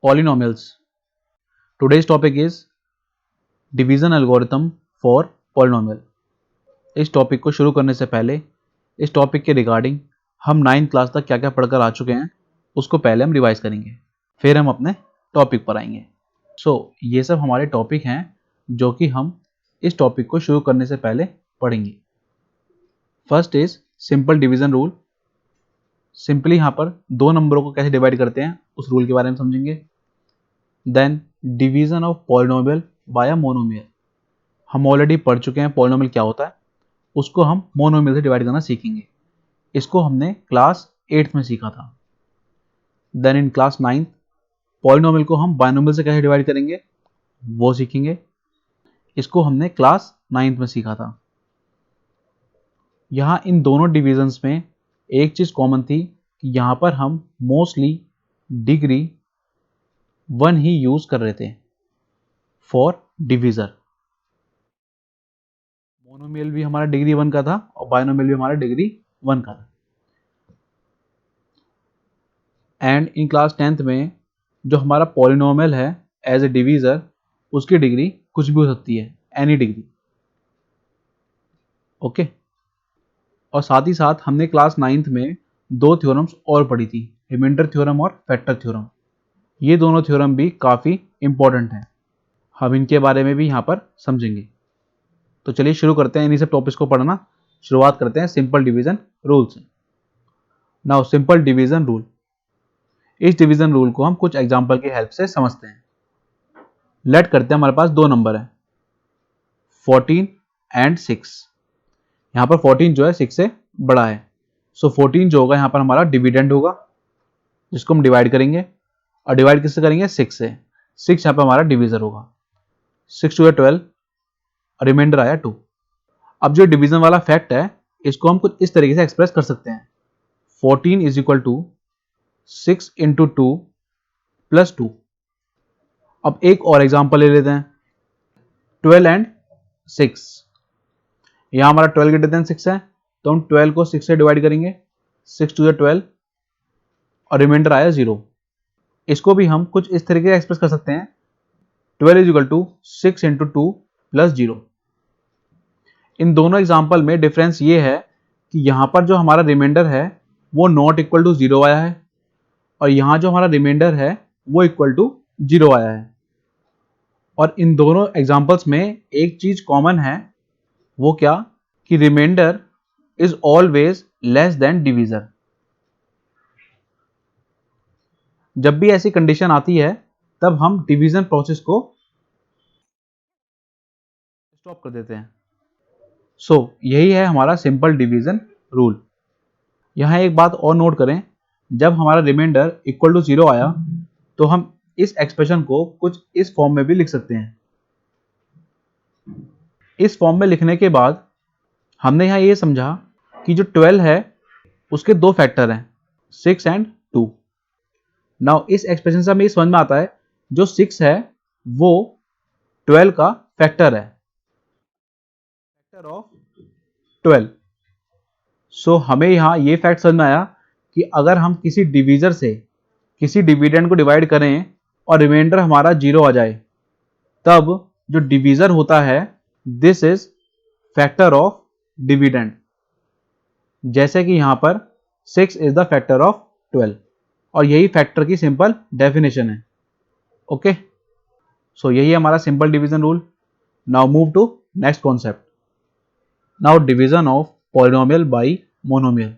Polynomials. Today's topic is division algorithm for polynomial. इस topic को शुरू करने से पहले इस टॉपिक के रिगार्डिंग हम 9th क्लास तक क्या क्या पढ़कर आ चुके हैं उसको पहले हम रिवाइज करेंगे, फिर हम अपने टॉपिक पर आएंगे। ये सब हमारे टॉपिक हैं जो कि हम इस टॉपिक को शुरू करने से पहले पढ़ेंगे। First is simple division rule. Simply यहाँ पर दो नंबरों को कैसे डिवाइड करते हैं उस रूल के बारे में समझेंगे। Then division of polynomial by a monomial. हम ऑलरेडी पढ़ चुके हैं पॉलिनोमियल क्या होता है, उसको हम मोनोमियल से डिवाइड करना सीखेंगे। इसको हमने क्लास 8th में सीखा था। Then in class 9th polynomial को हम बायनोमियल से कैसे डिवाइड करेंगे वो सीखेंगे। इसको हमने क्लास 9th में सीखा था। यहाँ इन दोनों डिविजन्स में एक चीज कॉमन थी कि यहाँ पर हम मोस्टली डिग्री 1 ही यूज कर रहे थे फॉर डिविजर। मोनोमियल भी हमारा डिग्री 1 का था और बायनोमियल भी हमारा डिग्री 1 का था। एंड इन क्लास 10th में जो हमारा पॉलिनोमियल है एज ए डिवीजर, उसकी डिग्री कुछ भी हो सकती है, एनी डिग्री। ओके। और साथ ही साथ हमने क्लास 9th में दो थ्योरम्स और पढ़ी थी, रिमाइंडर थ्योरम और फैक्टर थ्योरम। ये दोनों थ्योरम भी काफ़ी इंपॉर्टेंट हैं, हम इनके बारे में भी यहाँ पर समझेंगे। तो चलिए शुरू करते हैं इन्हीं सब टॉपिक्स को पढ़ना। शुरुआत करते हैं सिंपल डिवीजन रूल से। नाउ सिंपल डिवीजन रूल, इस डिवीजन रूल को हम कुछ एग्जांपल की हेल्प से समझते हैं। लेट करते हैं हमारे पास दो नंबर है 14 एंड 6। यहाँ पर 14 जो है 6 से बड़ा है, सो 14 जो होगा यहाँ पर हमारा डिविडेंड होगा जिसको हम डिवाइड करेंगे। और डिवाइड किससे करेंगे? 6 से। 6 यहाँ पर हमारा डिवीजर होगा। 6 टू 12, रिमाइंडर आया 2। अब जो डिवीजन वाला फैक्ट है इसको हम कुछ इस तरीके से एक्सप्रेस कर सकते हैं। 14 is equal to 6 into 2 plus 2। अब एक और एग्जांपल ले लेते हैं, 12 एंड 6। यहां हमारा 12 ग्रेटर देन 6 है तो हम 12 को 6 से डिवाइड करेंगे। 6 टू 12 और रिमाइंडर आया 0। इसको भी हम कुछ इस तरीके से एक्सप्रेस कर सकते हैं, 12 is equal to 6 into 2 plus 0। इन दोनों एग्जाम्पल में डिफरेंस ये है कि यहां पर जो हमारा रिमाइंडर है वो नॉट इक्वल टू 0 आया है और यहां जो हमारा रिमाइंडर है वो इक्वल टू 0 आया है। और इन दोनों एग्जाम्पल्स में एक चीज कॉमन है, वो क्या कि remainder is always less than divisor. जब भी ऐसी कंडीशन आती है तब हम डिवीजन प्रोसेस को स्टॉप कर देते हैं। यही है हमारा सिंपल डिवीजन रूल। यहां एक बात और नोट करें, जब हमारा रिमाइंडर इक्वल टू 0 आया तो हम इस एक्सप्रेशन को कुछ इस फॉर्म में भी लिख सकते हैं। इस फॉर्म में लिखने के बाद हमने यहां ये समझा कि जो 12 है उसके दो फैक्टर हैं, 6 एंड 2। नाउ इस एक्सप्रेशन से हमें समझ में आता है जो 6 है वो 12 का फैक्टर है, फैक्टर ऑफ 12। हमें यहां ये फैक्ट समझ में आया कि अगर हम किसी डिवीजर से किसी डिविडेंड को डिवाइड करें और रिमाइंडर हमारा 0 आ जाए तब जो डिवीजर होता है this is factor of dividend. जैसे कि यहां पर 6 इज द फैक्टर ऑफ 12 और यही फैक्टर की सिंपल डेफिनेशन है। ओके, यही है हमारा simple division rule. Now move to next concept. Now division of polynomial by monomial.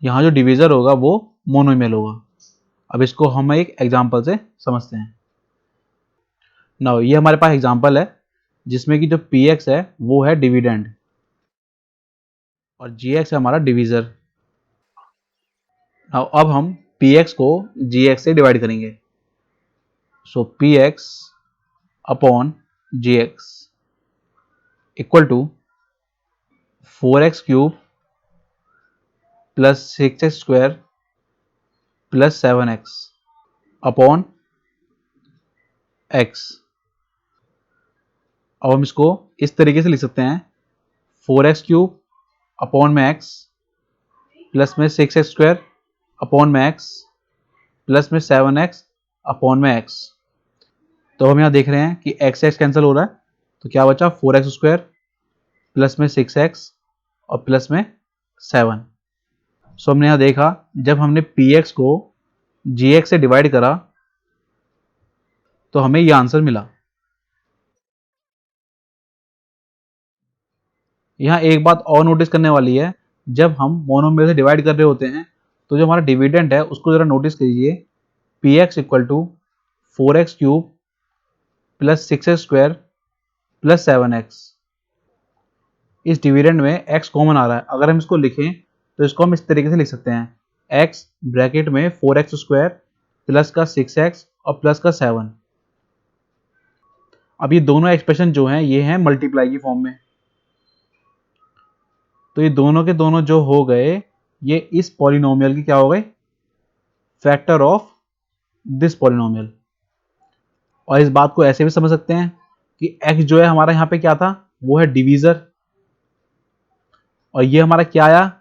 यहां जो डिवीजर होगा वो मोनोमियल होगा। अब इसको हम एक एग्जांपल से समझते हैं। नाउ ये हमारे पास एग्जांपल है जिसमें कि जो px है वो है डिविडेंड और gx है हमारा डिवीजर। नाउ अब हम px को gx से डिवाइड करेंगे। px upon gx equal to 4x cube plus 6x square plus 7x upon x। अब हम इसको इस तरीके से लिख सकते हैं, 4x क्यूब अपॉन में x प्लस में 6x स्क्वायर अपॉन में x प्लस में 7x अपॉन में x। तो हम यहाँ देख रहे हैं कि x x कैंसिल हो रहा है, तो क्या बचा 4x² प्लस में 6x और प्लस में 7। सो हमने यहाँ देखा जब हमने px को gx से डिवाइड करा तो हमें ये आंसर मिला। यहाँ एक बात और नोटिस करने वाली है, जब हम मोनोमियल से डिवाइड कर रहे होते हैं तो जो हमारा डिविडेंड है उसको जरा नोटिस कीजिए। px equal to 4x³ plus 6x² plus 7x। इस डिविडेंड में x कॉमन आ रहा है। अगर हम इसको लिखें तो इसको हम इस तरीके से लिख सकते हैं, x ब्रैकेट में 4x² प्लस का 6x और प्लस का 7। अब ये दोनों एक्सप्रेशन जो हैं ये हैं मल्टीप्लाई की फॉर्म में, तो ये दोनों के दोनों जो हो गए ये इस पॉलिनोमियल की क्या हो गए, फैक्टर ऑफ दिस पॉलिनोमियल। और इस बात को ऐसे भी समझ सकते हैं कि x जो है हमारा यहाँ पे क्या था, वो है डिवीजर, और ये हमारा क्या आया,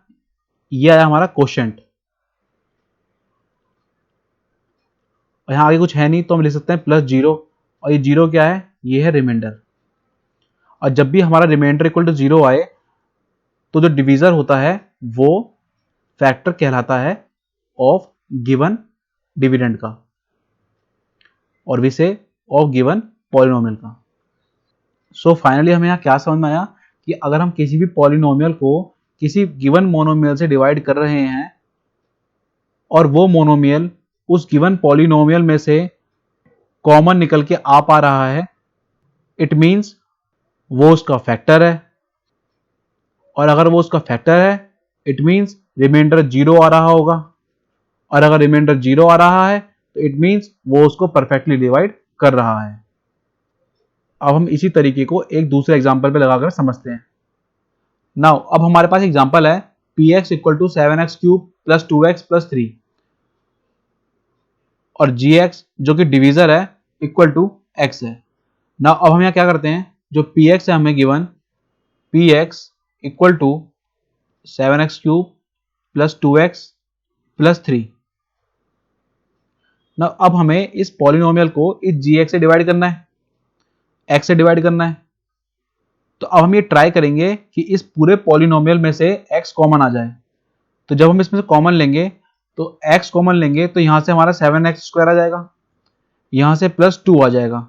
ये आया हमारा कोशेंट। और यहाँ आगे कुछ है नहीं तो हम लिख सकते हैं प्लस 0, और ये 0 क्या है, ये है रिमाइंडर। और जब भी हमारा रिमाइंडर इक्वल टू 0 आए तो जो डिवीजर होता है वो फैक्टर कहलाता है ऑफ गिवन डिविडेंड का, और विसे ऑफ गिवन पॉलिनोमियल का। सो फाइनली हमें यहाँ क्या समझ में आया कि अगर हम किसी भी पॉलिनोमियल को किसी गिवन मोनोमियल से डिवाइड कर रहे हैं और वो मोनोमियल उस गिवन पॉलिनोमियल में से कॉमन निकल के आ पा रहा है, इट मीन्स वो उसका फैक्टर है। और अगर वो उसका फैक्टर है इट मीन्स रिमाइंडर 0 आ रहा होगा, और अगर रिमाइंडर 0 आ रहा है तो इट मीन्स वो उसको परफेक्टली डिवाइड कर रहा है। अब हम इसी तरीके को एक दूसरे एग्जांपल पे लगाकर समझते हैं। नाउ अब हमारे पास एग्जांपल है px equal to 7x³ plus 2x plus 3 और gx जो कि डिवीजर है इक्वल टू x है। नाउ अब हम यहाँ क्या करते हैं, जो px है हमें given px equal to 7x³ plus 2x plus 3। Now अब हमें इस पॉलिनोमियल को इस gx से डिवाइड करना है, x से डिवाइड करना है। तो अब हम ये ट्राई करेंगे कि इस पूरे पॉलिनोमियल में से x कॉमन आ जाए। तो जब हम इसमें से कॉमन लेंगे तो x कॉमन लेंगे तो यहां से हमारा 7x² आ जाएगा, यहां से प्लस 2 आ जाएगा,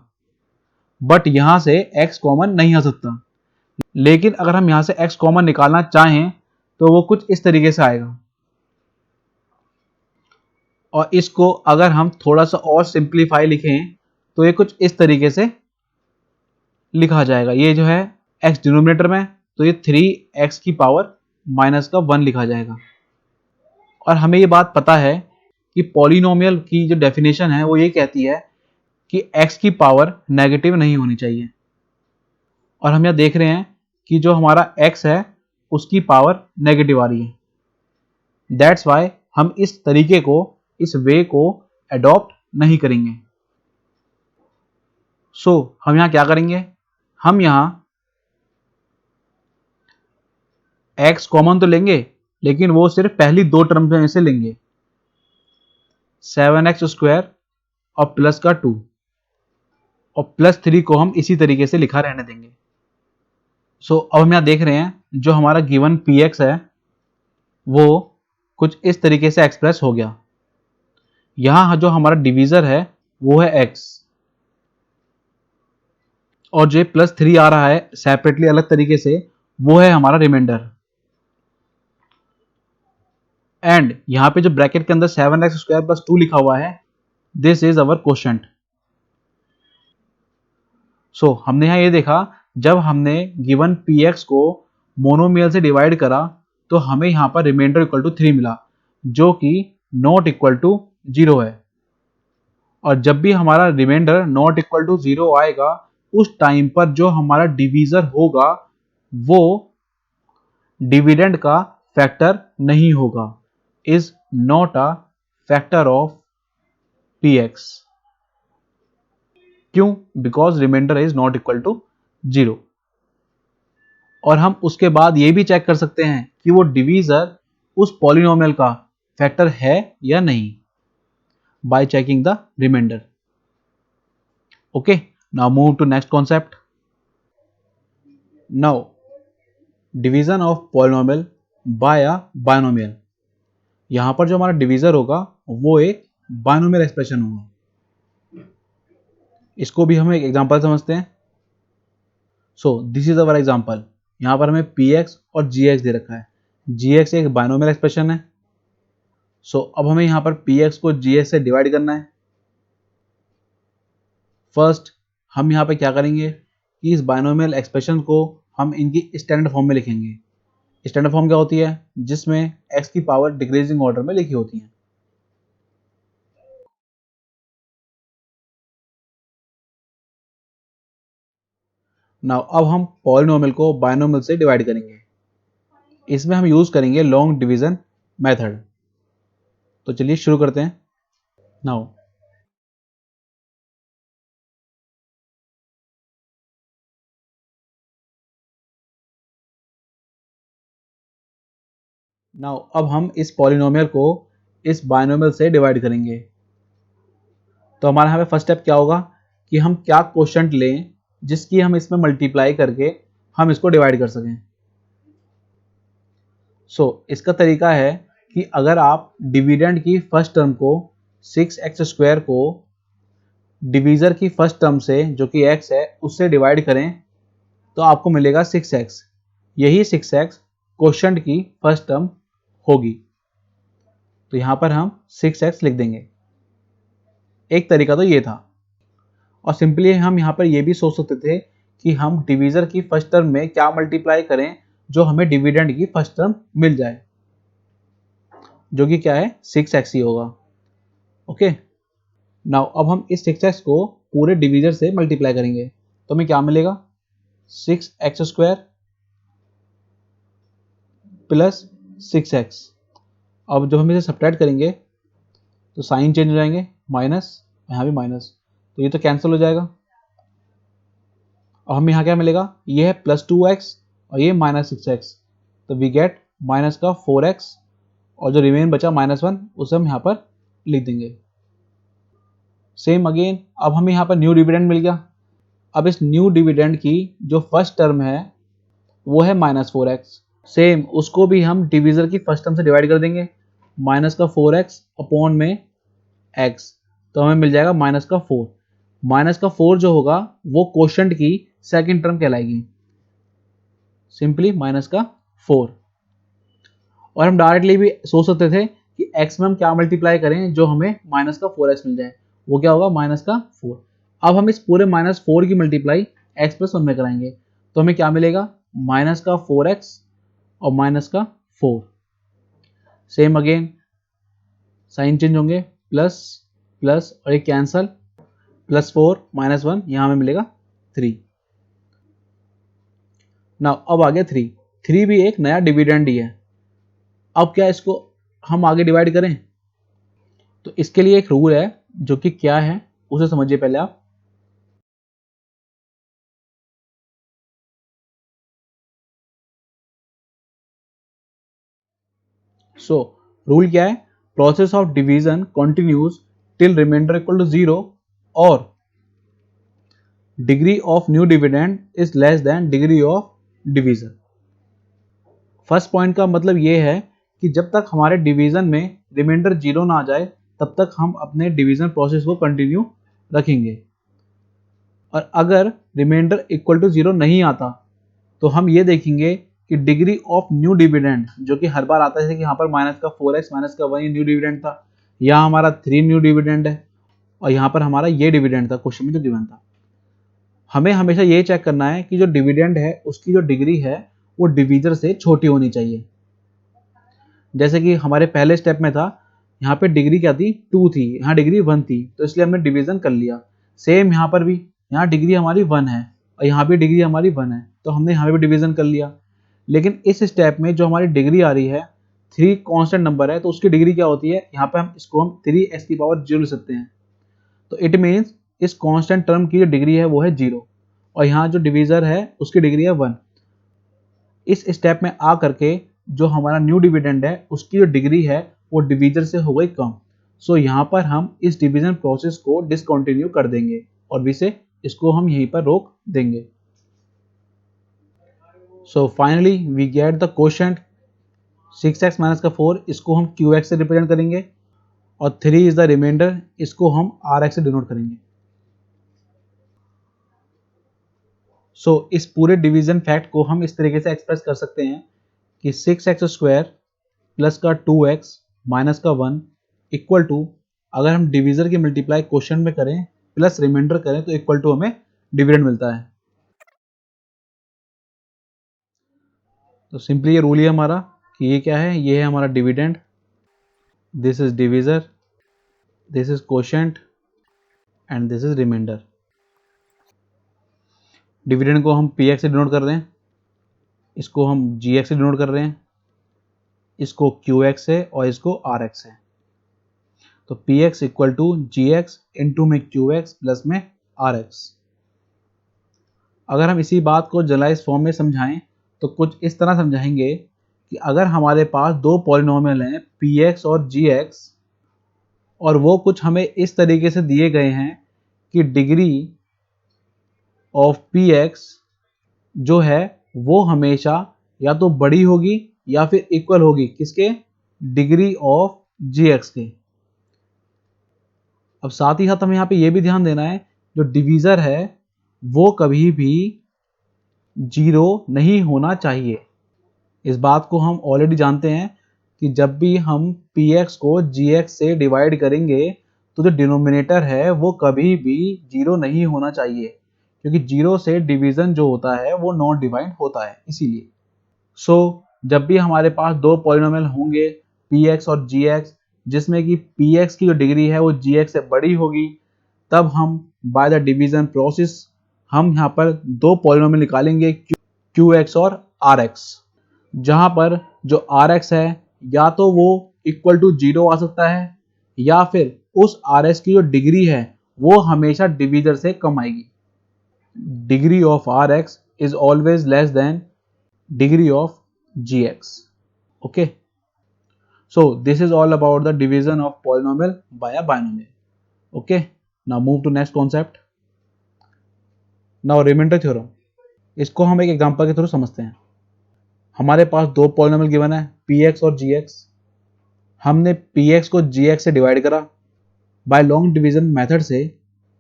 बट यहां से x कॉमन नहीं आ सकता। लेकिन अगर हम यहां से x कॉमन निकालना चाहें तो वो कुछ इस तरीके से आएगा। और इसको अगर हम थोड़ा सा और सिंप्लीफाई लिखें तो ये कुछ इस तरीके से लिखा जाएगा। ये जो है x डिनोमिनेटर में, तो ये 3x की पावर माइनस का 1 लिखा जाएगा। और हमें ये बात पता है कि पॉलिनोमियल की जो डेफिनेशन है वो ये कहती है कि x की पावर नेगेटिव नहीं होनी चाहिए। और हम यहाँ देख रहे हैं कि जो हमारा x है उसकी पावर नेगेटिव आ रही है। दैट्स वाई हम इस तरीके को, इस वे को अडॉप्ट नहीं करेंगे। सो हम यहाँ क्या करेंगे, हम यहाँ x कॉमन तो लेंगे लेकिन वो सिर्फ पहली दो टर्म में से लेंगे, 7x² और प्लस का 2, और प्लस 3 को हम इसी तरीके से लिखा रहने देंगे। सो अब हम यहाँ देख रहे हैं जो हमारा गिवन px है वो कुछ इस तरीके से एक्सप्रेस हो गया। यहाँ जो हमारा डिवीजर है वो है x, और जो प्लस 3 आ रहा है सेपरेटली अलग तरीके से वो है हमारा रिमाइंडर। एंड यहाँ पे जो ब्रैकेट के अंदर 7x² प्लस 2 लिखा हुआ है, दिस इज अवर कोशेंट। सो हमने यहाँ ये देखा जब हमने गिवन px को मोनोमियल से डिवाइड करा तो हमें यहाँ पर रिमाइंडर इक्वल टू 3 मिला, जो कि नॉट इक्वल टू 0 है। और जब भी हमारा रिमाइंडर नॉट इक्वल टू 0 आएगा उस टाइम पर जो हमारा डिवीजर होगा वो डिविडेंड का फैक्टर नहीं होगा, is not a factor of px। क्यों? Because remainder is not equal to 0। और हम उसके बाद ये भी चेक कर सकते हैं कि वो डिवीजर उस पॉलिनोमियल का फैक्टर है या नहीं। by checking the remainder. Okay, now move to next concept. Now, division of polynomial by a binomial. यहाँ पर जो हमारा डिवीजर होगा वो एक बाइनोमियल एक्सप्रेशन होगा। इसको भी हम एक एग्जांपल समझते हैं। So this is our example. यहाँ पर हमें px और gx दे रखा है। gx एक बाइनोमियल एक्सप्रेशन है। सो अब हमें यहाँ पर px को gx से डिवाइड करना है। फर्स्ट हम यहाँ पे क्या करेंगे कि इस बाइनोमियल एक्सप्रेशन को हम इनकी स्टैंडर्ड फॉर्म में लिखेंगे। स्टैंडर्ड फॉर्म क्या होती है? जिसमें x की पावर डिक्रीजिंग ऑर्डर में लिखी होती है। नाउ अब हम पॉलिनोमियल को बाइनोमियल से डिवाइड करेंगे। इसमें हम यूज करेंगे लॉन्ग डिवीजन मेथड। तो चलिए शुरू करते हैं। नाउ अब हम इस पॉलिनोमियल को इस बाइनोमियल से डिवाइड करेंगे। तो हमारा यहाँ पे फर्स्ट स्टेप क्या होगा कि हम क्या क्वोशंट लें जिसकी हम इसमें मल्टीप्लाई करके हम इसको डिवाइड कर सकें। इसका तरीका है कि अगर आप डिविडेंड की फर्स्ट टर्म को 6x² को डिवीजर की फर्स्ट टर्म से जो कि x है उससे डिवाइड करें तो आपको मिलेगा 6x। यही 6x क्वोशंट की फर्स्ट टर्म होगी। तो यहां पर हम 6x लिख देंगे। एक तरीका तो ये था। और सिंपली हम यहां पर ये भी सोच सकते थे कि हम डिवीजर की फर्स्ट टर्म में क्या मल्टीप्लाई करें जो हमें डिविडेंड की फर्स्ट टर्म मिल जाए, जो कि क्या है 6x ही होगा। ओके, नाउ अब हम इस 6x को पूरे डिवीजर से मल्टीप्लाई करेंगे तो हमें क्या मिलेगा 6x² प्लस 6x। अब जब हम इसे सब्ट्रैक्ट करेंगे तो साइन चेंज हो जाएंगे, माइनस, यहाँ भी माइनस, तो ये तो कैंसिल हो जाएगा। और हमें यहाँ क्या मिलेगा, ये है प्लस 2x और ये माइनस 6x, तो वी गेट माइनस का 4x और जो रिमेन बचा -1 उसे हम यहाँ पर लिख देंगे। सेम अगेन अब हमें यहाँ पर न्यू डिविडेंड मिल गया। अब इस न्यू डिविडेंड की जो फर्स्ट टर्म है वो है -4x। सेम उसको भी हम डिवीजर की फर्स्ट टर्म से डिवाइड कर देंगे, माइनस का 4x अपॉन में x, तो हमें मिल जाएगा माइनस का 4। माइनस का 4 जो होगा वो क्वोशंट की सेकंड टर्म कहलाएगी, सिंपली माइनस का 4। और हम डायरेक्टली भी सोच सकते थे कि x में हम क्या मल्टीप्लाई करें जो हमें माइनस का 4x मिल जाए, वो क्या होगा माइनस का 4। अब हम इस पूरे -4 की मल्टीप्लाई x + 1 में कराएंगे तो हमें क्या मिलेगा माइनस का 4x और माइनस का 4। सेम अगेन साइन चेंज होंगे, प्लस प्लस और ये कैंसल, +4 -1 यहाँ हमें मिलेगा 3। नाउ अब आ गया 3 भी एक नया डिविडेंड ही है। अब क्या इसको हम आगे डिवाइड करें, तो इसके लिए एक रूल है जो कि क्या है उसे समझिए पहले आप। रूल क्या है, process of division continues till remainder equal to 0 और degree of new dividend is less than degree of division. First point का मतलब ये है कि जब तक हमारे डिवीजन में रिमाइंडर 0 ना आ जाए तब तक हम अपने डिवीजन प्रोसेस को कंटिन्यू रखेंगे। और अगर रिमाइंडर इक्वल टू 0 नहीं आता तो हम ये देखेंगे कि डिग्री ऑफ न्यू डिविडेंड जो कि हर बार आता है, जैसे कि यहाँ पर माइनस का 4x माइनस का 1 न्यू डिविडेंड था, यहाँ हमारा 3 न्यू डिविडेंड है और यहाँ पर हमारा ये डिविडेंड था क्वेश्चन में जो गिवन था। हमें हमेशा ये चेक करना है कि जो डिविडेंड है उसकी जो डिग्री है वो डिवीजर से छोटी होनी चाहिए। जैसे कि हमारे पहले स्टेप में था, यहाँ पे डिग्री क्या थी 2 थी, यहाँ डिग्री 1 थी, तो इसलिए हमने डिवीजन कर लिया। सेम यहाँ पर भी, यहाँ डिग्री हमारी 1 है और यहाँ भी डिग्री हमारी 1 है, तो हमने यहाँ पे भी डिवीजन कर लिया। लेकिन इस स्टेप में जो हमारी डिग्री आ रही है 3 कांस्टेंट नंबर है, तो उसकी डिग्री क्या होती है, यहाँ पे हम इसको हम 3x⁴ लिख सकते हैं। तो इट मीन्स इस कांस्टेंट टर्म की जो डिग्री है वो है 0 और यहाँ जो डिवीजर है उसकी डिग्री है 1। इस स्टेप में आ करके जो हमारा न्यू डिविडेंड है उसकी जो डिग्री है वो डिवीजर से हो गई कम। सो यहाँ पर हम इस डिवीजन प्रोसेस को डिसकंटिन्यू कर देंगे और विसे इसको हम यहीं पर रोक देंगे। So finally we get the quotient 6x minus का 4, इसको हम qx से रिप्रेजेंट करेंगे और 3 इज द रिमाइंडर, इसको हम rx से डिनोट करेंगे। सो इस पूरे डिवीजन फैक्ट को हम इस तरीके से एक्सप्रेस कर सकते हैं कि 6x स्क्वायर प्लस का 2x माइनस का 1 इक्वल टू, अगर हम डिवीजर की मल्टीप्लाई क्वोशिएंट में करें प्लस रिमाइंडर करें तो इक्वल टू हमें डिविडेंड मिलता है। तो सिंपली ये रूल ही हमारा कि ये क्या है, ये है हमारा dividend, this is divisor, this is quotient and this is remainder. Dividend को हम px से डिनोट कर रहे हैं, इसको हम gx से डिनोट कर रहे हैं, इसको qx से और इसको rx से। तो px equal to gx into में qx प्लस में rx। अगर हम इसी बात को जनरलाइज फॉर्म में समझाएं तो कुछ इस तरह समझाएंगे कि अगर हमारे पास दो पॉलिनोमियल हैं px और gx और वो कुछ हमें इस तरीके से दिए गए हैं कि डिग्री ऑफ px जो है वो हमेशा या तो बड़ी होगी या फिर इक्वल होगी किसके, डिग्री ऑफ gx के। अब साथ ही साथ हमें यहाँ पे ये भी ध्यान देना है जो डिवीजर है वो कभी भी 0 नहीं होना चाहिए। इस बात को हम ऑलरेडी जानते हैं कि जब भी हम px को gx से डिवाइड करेंगे तो जो डिनोमिनेटर है वो कभी भी 0 नहीं होना चाहिए, क्योंकि 0 से डिवीजन जो होता है वो नॉन डिवाइड होता है इसीलिए। सो जब भी हमारे पास दो पॉलिनोमियल होंगे px और gx जिसमें कि px की जो डिग्री है वो gx से बड़ी होगी, तब हम बाय द डिवीजन प्रोसेस हम यहाँ पर दो पॉलिनोमियल निकालेंगे qx और rx, जहां पर जो rx है या तो वो इक्वल टू 0 आ सकता है या फिर उस rx की जो डिग्री है वो हमेशा डिवीजर से कम आएगी। Degree of rx is always less then degree of gx. Okay, so this is all about the division of polynomial by a binomial. Okay, now move to next concept. Now remainder theorem, इसको हम एक example के through समझते हैं। हमारे पास दो polynomial given है px और gx, हमने px को gx से डिवाइड करा बाय लॉन्ग डिवीजन मेथड से,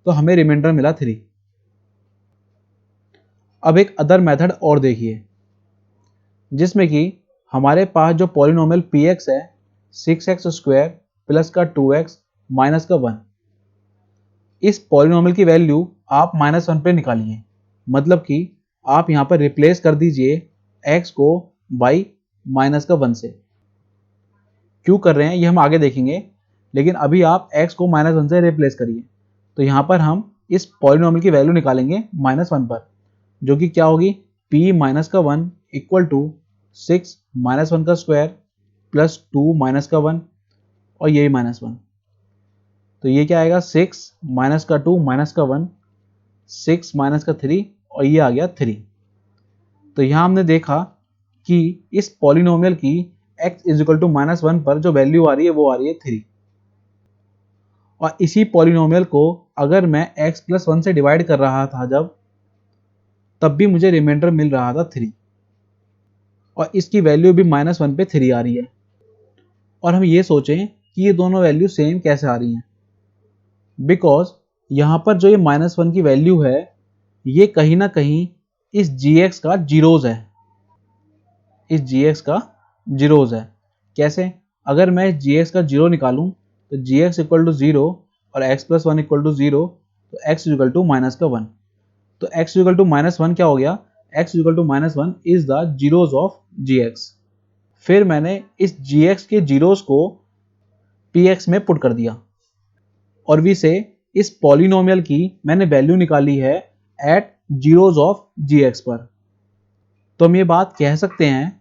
तो हमें रिमाइंडर मिला 3। अब एक अदर मेथड और देखिए जिसमें कि हमारे पास जो पॉलिनोमियल px है 6x स्क्वायर प्लस का 2x माइनस का 1, इस पॉलिनोमियल की वैल्यू आप -1 पे निकालिए, मतलब कि आप यहाँ पर रिप्लेस कर दीजिए x को बाई -1 से। क्यों कर रहे हैं ये हम आगे देखेंगे, लेकिन अभी आप x को -1 से रिप्लेस करिए। तो यहाँ पर हम इस पॉलिनोमियल की वैल्यू निकालेंगे -1 पर, जो कि क्या होगी p माइनस का 1 इक्वल टू 6 माइनस 1 का स्क्वायर प्लस 2 माइनस का 1 और यही -1। तो ये क्या आएगा 6 माइनस का 2 माइनस का 1, 6 माइनस का 3 और ये आ गया 3। तो यहाँ हमने देखा कि इस पॉलिनोमियल की x इज इक्वल टू -1 पर जो वैल्यू आ रही है वो आ रही है 3, और इसी पॉलिनोमियल को अगर मैं x प्लस 1 से डिवाइड कर रहा था तब भी मुझे रिमाइंडर मिल रहा था 3, और इसकी वैल्यू भी -1 पे 3 आ रही है। और हम ये सोचें कि ये दोनों वैल्यू सेम कैसे आ रही हैं, बिकॉज यहाँ पर जो ये -1 की वैल्यू है ये कहीं ना कहीं इस gx का जीरोज है, इस gx का जीरोज है। कैसे, अगर मैं इस gx का जीरो निकालूं तो gx इक्वल टू 0 और x प्लस 1 इक्वल टू 0, तो x इक्वल टू -1। तो x इक्वल टू -1 क्या हो गया, x equal to -1 is the zeros of gx। फिर मैंने इस gx के जीरोज को px में पुट कर दिया और वी से इस पॉलिनोमियल की मैंने वैल्यू निकाली है एट जीरोज ऑफ gx पर। तो हम ये बात कह सकते हैं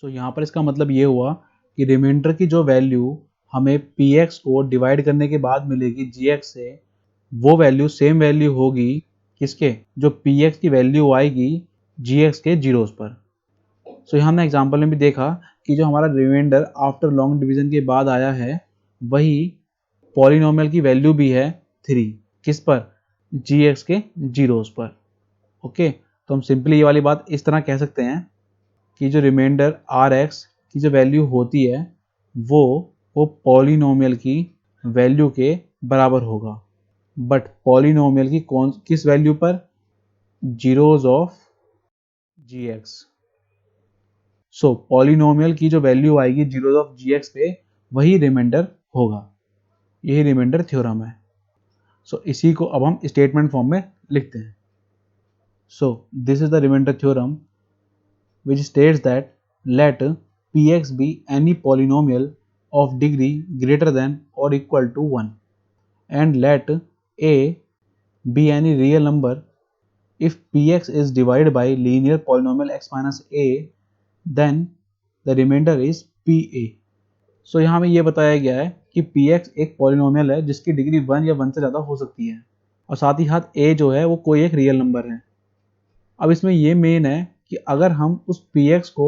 तो यहाँ पर इसका मतलब ये हुआ कि रिमाइंडर की जो वैल्यू हमें px को डिवाइड करने के बाद मिलेगी gx से, वो वैल्यू सेम वैल्यू होगी किसके, जो px की वैल्यू आएगी gx के जीरोस पर। सो यहाँ हमने एग्जाम्पल में भी देखा कि जो हमारा रिमाइंडर आफ्टर लॉन्ग डिवीजन के बाद आया है वही पॉलिनोमियल की वैल्यू भी है 3। किस पर? gx के जीरोस पर। ओके, तो हम सिंपली ये वाली बात इस तरह कह सकते हैं कि जो रिमाइंडर rx की जो वैल्यू होती है वो पॉलिनोमियल की वैल्यू के बराबर होगा। बट पॉलिनोमियल की किस वैल्यू पर? Zeros of gx। So polynomial की जो वैल्यू आएगी जीरोस ऑफ gx पे वही रिमाइंडर होगा। यही रिमाइंडर थ्योरम है। सो इसी को अब हम स्टेटमेंट फॉर्म में लिखते हैं। So this is the remainder theorem which states that let px be any polynomial of degree greater than or equal to 1 and let a be any real number if px is divided by linear polynomial x minus a then the remainder is pa। सो यहाँ में ये बताया गया है कि px एक polynomial है जिसकी डिग्री 1 या 1 से ज़्यादा हो सकती है और साथ ही साथ a जो है वो कोई एक रियल नंबर है। अब इसमें ये मेन है कि अगर हम उस px को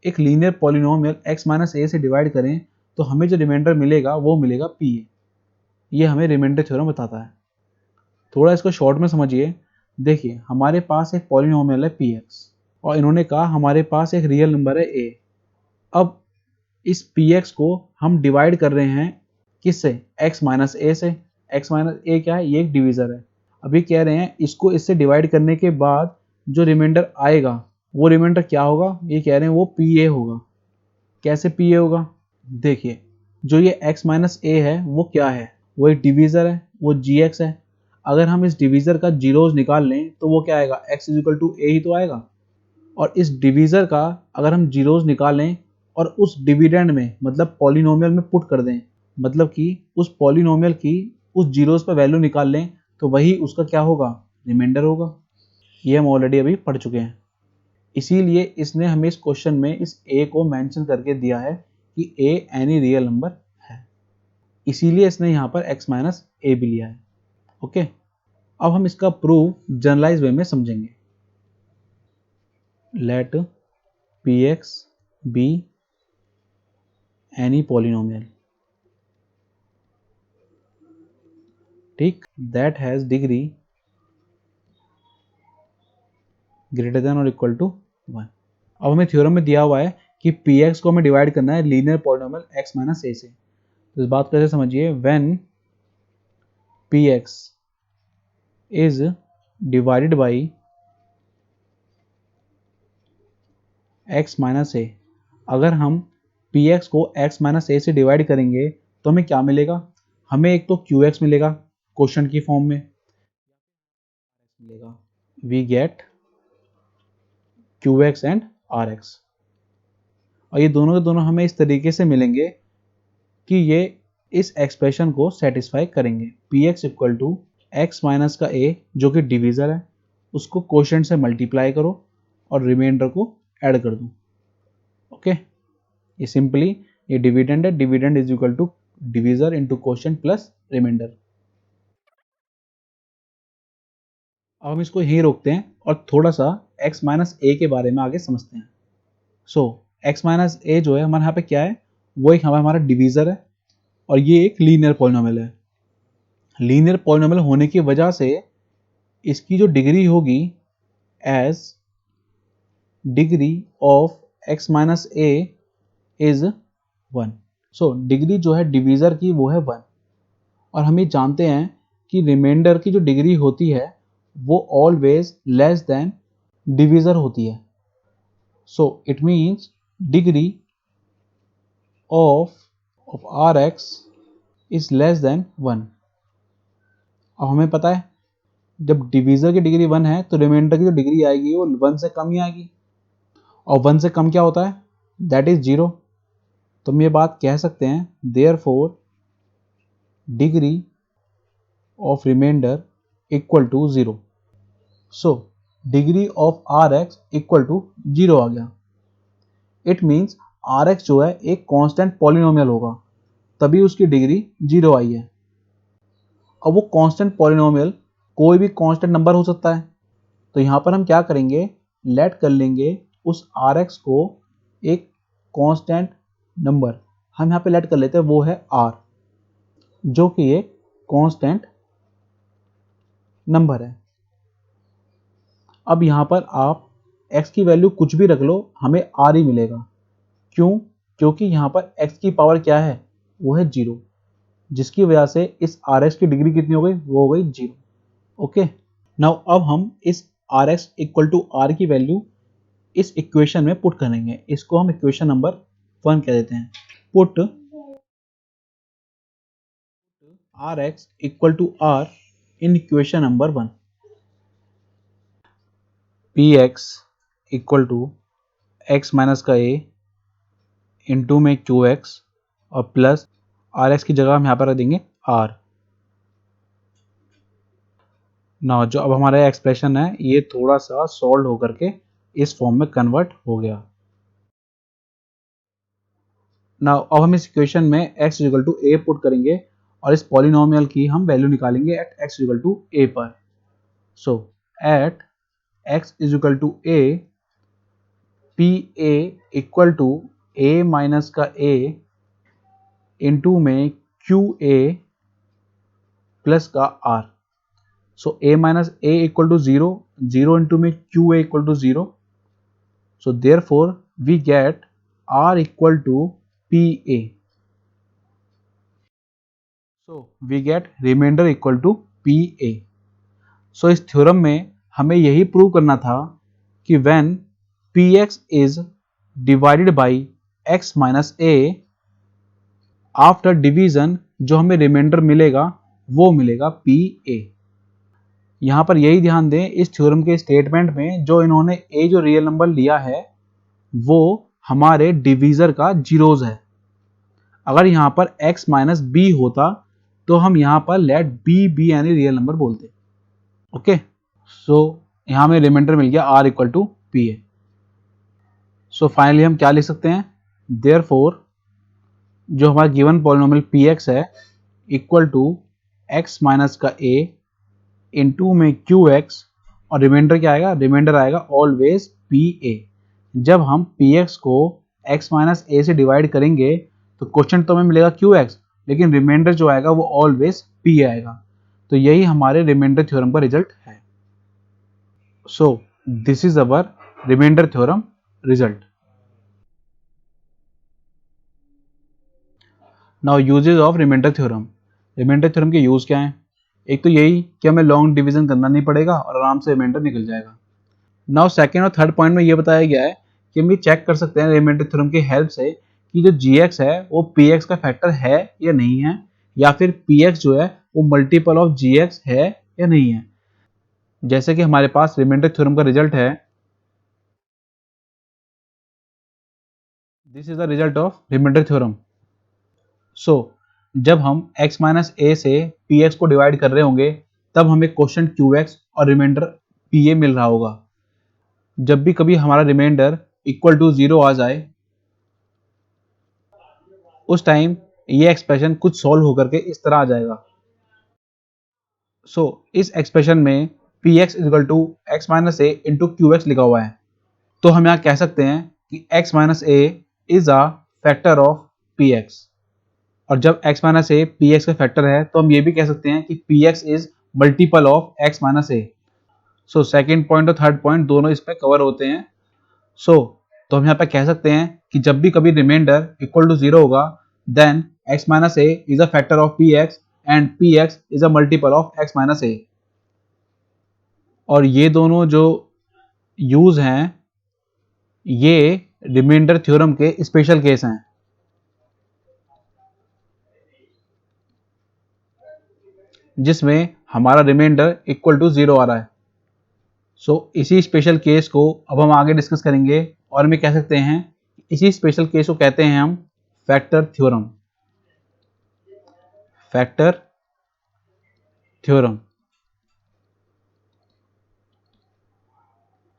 एक लीनियर पॉलिनोमियल x माइनस ए से डिवाइड करें तो हमें जो रिमाइंडर मिलेगा वो मिलेगा pa। ये हमें रिमाइंडर थ्योरम बताता है। थोड़ा इसको शॉर्ट में समझिए। देखिए, हमारे पास एक पॉलिनोमियल है px और इन्होंने कहा हमारे पास एक रियल नंबर है a। अब इस px को हम डिवाइड कर रहे हैं किससे? x माइनस ए से। x माइनस ए क्या है? ये एक डिवीज़र है। अभी कह रहे हैं इसको इससे डिवाइड करने के बाद जो रिमाइंडर आएगा वो रिमाइंडर क्या होगा? ये कह रहे हैं वो pa होगा। कैसे pa होगा? देखिए, जो ये x माइनस ए है वो क्या है? वो एक डिवीज़र है, वो gx है। अगर हम इस डिवीज़र का जीरोस निकाल लें तो वो क्या आएगा? x is equal to a ही तो आएगा। और इस डिवीज़र का अगर हम जीरोस निकालें और उस डिविडेंड में मतलब पॉलिनोमियल में पुट कर दें, मतलब कि उस पॉलिनोमियल की उस जीरोस पर वैल्यू निकाल लें तो वही उसका क्या होगा? रिमाइंडर होगा। ये हम ऑलरेडी अभी पढ़ चुके हैं। इसीलिए इसने हमें इस क्वेश्चन में इस a को मेंशन करके दिया है कि a एनी रियल नंबर है। इसीलिए इसने यहाँ पर x माइनस ए भी लिया है। ओके, अब हम इसका प्रूफ जनरलाइज वे में समझेंगे। Let px be any polynomial, ठीक, that has degree greater than or equal to 1। अब हमें थ्योरम में दिया हुआ है कि px को हमें डिवाइड करना है लीनियर पॉलिनोमियल x माइनस ए से। तो इस बात को ऐसे समझिए, when px is divided by x minus A, अगर हम px को x माइनस ए से डिवाइड करेंगे तो हमें क्या मिलेगा? हमें एक तो qx मिलेगा क्वेश्चन की फॉर्म में मिलेगा, we get qx and rx। और ये दोनों के दोनों हमें इस तरीके से मिलेंगे कि ये इस एक्सप्रेशन को सेटिस्फाई करेंगे। px equal to x minus का a जो कि डिवीज़र है उसको कोशेंट से मल्टीप्लाई करो और रिमाइंडर को ऐड कर दो। ओके, ये सिंपली ये डिविडेंड है, dividend is equal to divisor into quotient plus remainder. अब हम इसको यहीं रोकते हैं और थोड़ा सा x माइनस ए के बारे में आगे समझते हैं। सो x माइनस ए जो है हमारे यहाँ पे क्या है? वो एक हमारा डिवीज़र है और ये एक लीनियर पॉलिनोमियल है। लीनियर पॉलिनोमियल होने की वजह से इसकी जो डिग्री होगी as degree of x minus A is 1। So degree जो है डिवीज़र की वो है 1 और हम ये जानते हैं कि रिमाइंडर की जो डिग्री होती है वो ऑलवेज लेस देन डिवीज़र होती है। सो it means degree of rx is less then 1। अब हमें पता है जब डिवीज़र की डिग्री 1 है तो रिमाइंडर की जो डिग्री आएगी वो 1 से कम ही आएगी और 1 से कम क्या होता है? That is 0। तो हम ये बात कह सकते हैं therefore degree of remainder equal to 0। So degree of rx equal to 0 आ गया। इट मीन्स rx जो है एक कांस्टेंट पॉलिनोमियल होगा तभी उसकी डिग्री 0 आई है। अब वो कांस्टेंट पॉलिनोमियल कोई भी कांस्टेंट नंबर हो सकता है। तो यहाँ पर हम क्या करेंगे? लेट कर लेंगे उस आर एक्स को एक कांस्टेंट नंबर, हम यहाँ पे लेट कर लेते हैं वो है आर, जो कि एक कांस्टेंट नंबर है। अब यहाँ पर आप x की वैल्यू कुछ भी रख लो, हमें r ही मिलेगा। क्यों? क्योंकि यहाँ पर x की पावर क्या है, वो है 0, जिसकी वजह से इस rx की डिग्री कितनी हो गई, वो हो गई 0। ओके, नाउ अब हम इस rx इक्वल टू r की वैल्यू इस इक्वेशन में पुट करेंगे। इसको हम इक्वेशन नंबर 1 कह देते हैं। Put rx equal to r in equation number 1। px equal to x minus का a इंटू में qx और प्लस rx की जगह हम यहाँ पर रख देंगे r। ना जो अब हमारा एक्सप्रेशन है ये थोड़ा सा सॉल्व होकर के इस फॉर्म में कन्वर्ट हो गया। ना अब हम इस इक्वेशन में x equal to a put करेंगे और इस पॉलिनोमियल की हम वैल्यू निकालेंगे at x equal to a पर। So at x equal to a, p a equal to a minus का a इंटू में q a प्लस का r। So a minus a equal to 0, 0 into में q a equal to 0। So therefore we get R equal to PA. So we get remainder equal to PA. So इस theorem में हमें यही prove करना था कि when Px is divided by x minus a, after division जो हमें reminder मिलेगा वो मिलेगा PA। यहाँ पर यही ध्यान दें इस थ्योरम के स्टेटमेंट में जो इन्होंने a जो रियल नंबर लिया है वो हमारे डिवीजर का जीरोज है। अगर यहाँ पर x माइनस बी होता तो हम यहाँ पर लेट बी बी यानी रियल नंबर बोलते। ओके, सो यहाँ हमें रिमाइंडर मिल गया r equal to p a. So finally हम क्या लिख सकते हैं, देयरफॉर जो हमारा गिवन पॉलिनोमियल px है इक्वल टू x माइनस का a इंटू में qx और रिमाइंडर क्या आएगा, रिमाइंडर आएगा ऑलवेज pa। जब हम px को x माइनस a से डिवाइड करेंगे तो क्वेश्चन तो हमें मिलेगा qx, लेकिन रिमाइंडर जो आएगा वो ऑलवेज p आएगा। तो यही हमारे रिमाइंडर थ्योरम का रिजल्ट है। So this is our remainder theorem result. Now uses of remainder theorem. Remainder theorem के यूज क्या हैं? एक तो यही कि हमें लॉन्ग डिवीजन करना नहीं पड़ेगा और आराम से रिमाइंडर निकल जाएगा। नाउ सेकेंड और थर्ड पॉइंट में ये बताया गया है कि हम ये चेक कर सकते हैं रिमाइंडर थ्योरम की हेल्प से कि जो gx है वो px का फैक्टर है या नहीं है, या फिर px जो है वो मल्टीपल ऑफ gx है या नहीं है। जैसे कि हमारे पास रिमाइंडर थ्योरम का रिजल्ट है, this is the result of remainder theorem. So जब हम x माइनस a से px को डिवाइड कर रहे होंगे तब हमें क्वेश्चन qx और रिमाइंडर pa मिल रहा होगा। जब भी कभी हमारा रिमाइंडर इक्वल टू 0 आ जाए उस टाइम ये एक्सप्रेशन कुछ सॉल्व होकर के इस तरह आ जाएगा। सो इस एक्सप्रेशन में px equal to x minus a into qx लिखा हुआ है, तो हम यहाँ कह सकते हैं कि x minus A is a factor of px। और जब x माइनस ए px का फैक्टर है तो हम ये भी कह सकते हैं कि px is multiple of x minus A. So second point और थर्ड पॉइंट दोनों इसमें कवर होते हैं। तो हम यहाँ पे कह सकते हैं कि जब भी कभी रिमाइंडर इक्वल टू 0 होगा then x minus A is a factor of px and px is a multiple of x minus A. और ये दोनों जो यूज हैं ये रिमाइंडर थ्योरम के स्पेशल केस हैं, जिसमें हमारा रिमाइंडर इक्वल टू 0 आ रहा है। सो इसी स्पेशल केस को अब हम आगे डिस्कस करेंगे और हम कह सकते हैं इसी स्पेशल केस को कहते हैं हम factor theorem. Factor theorem.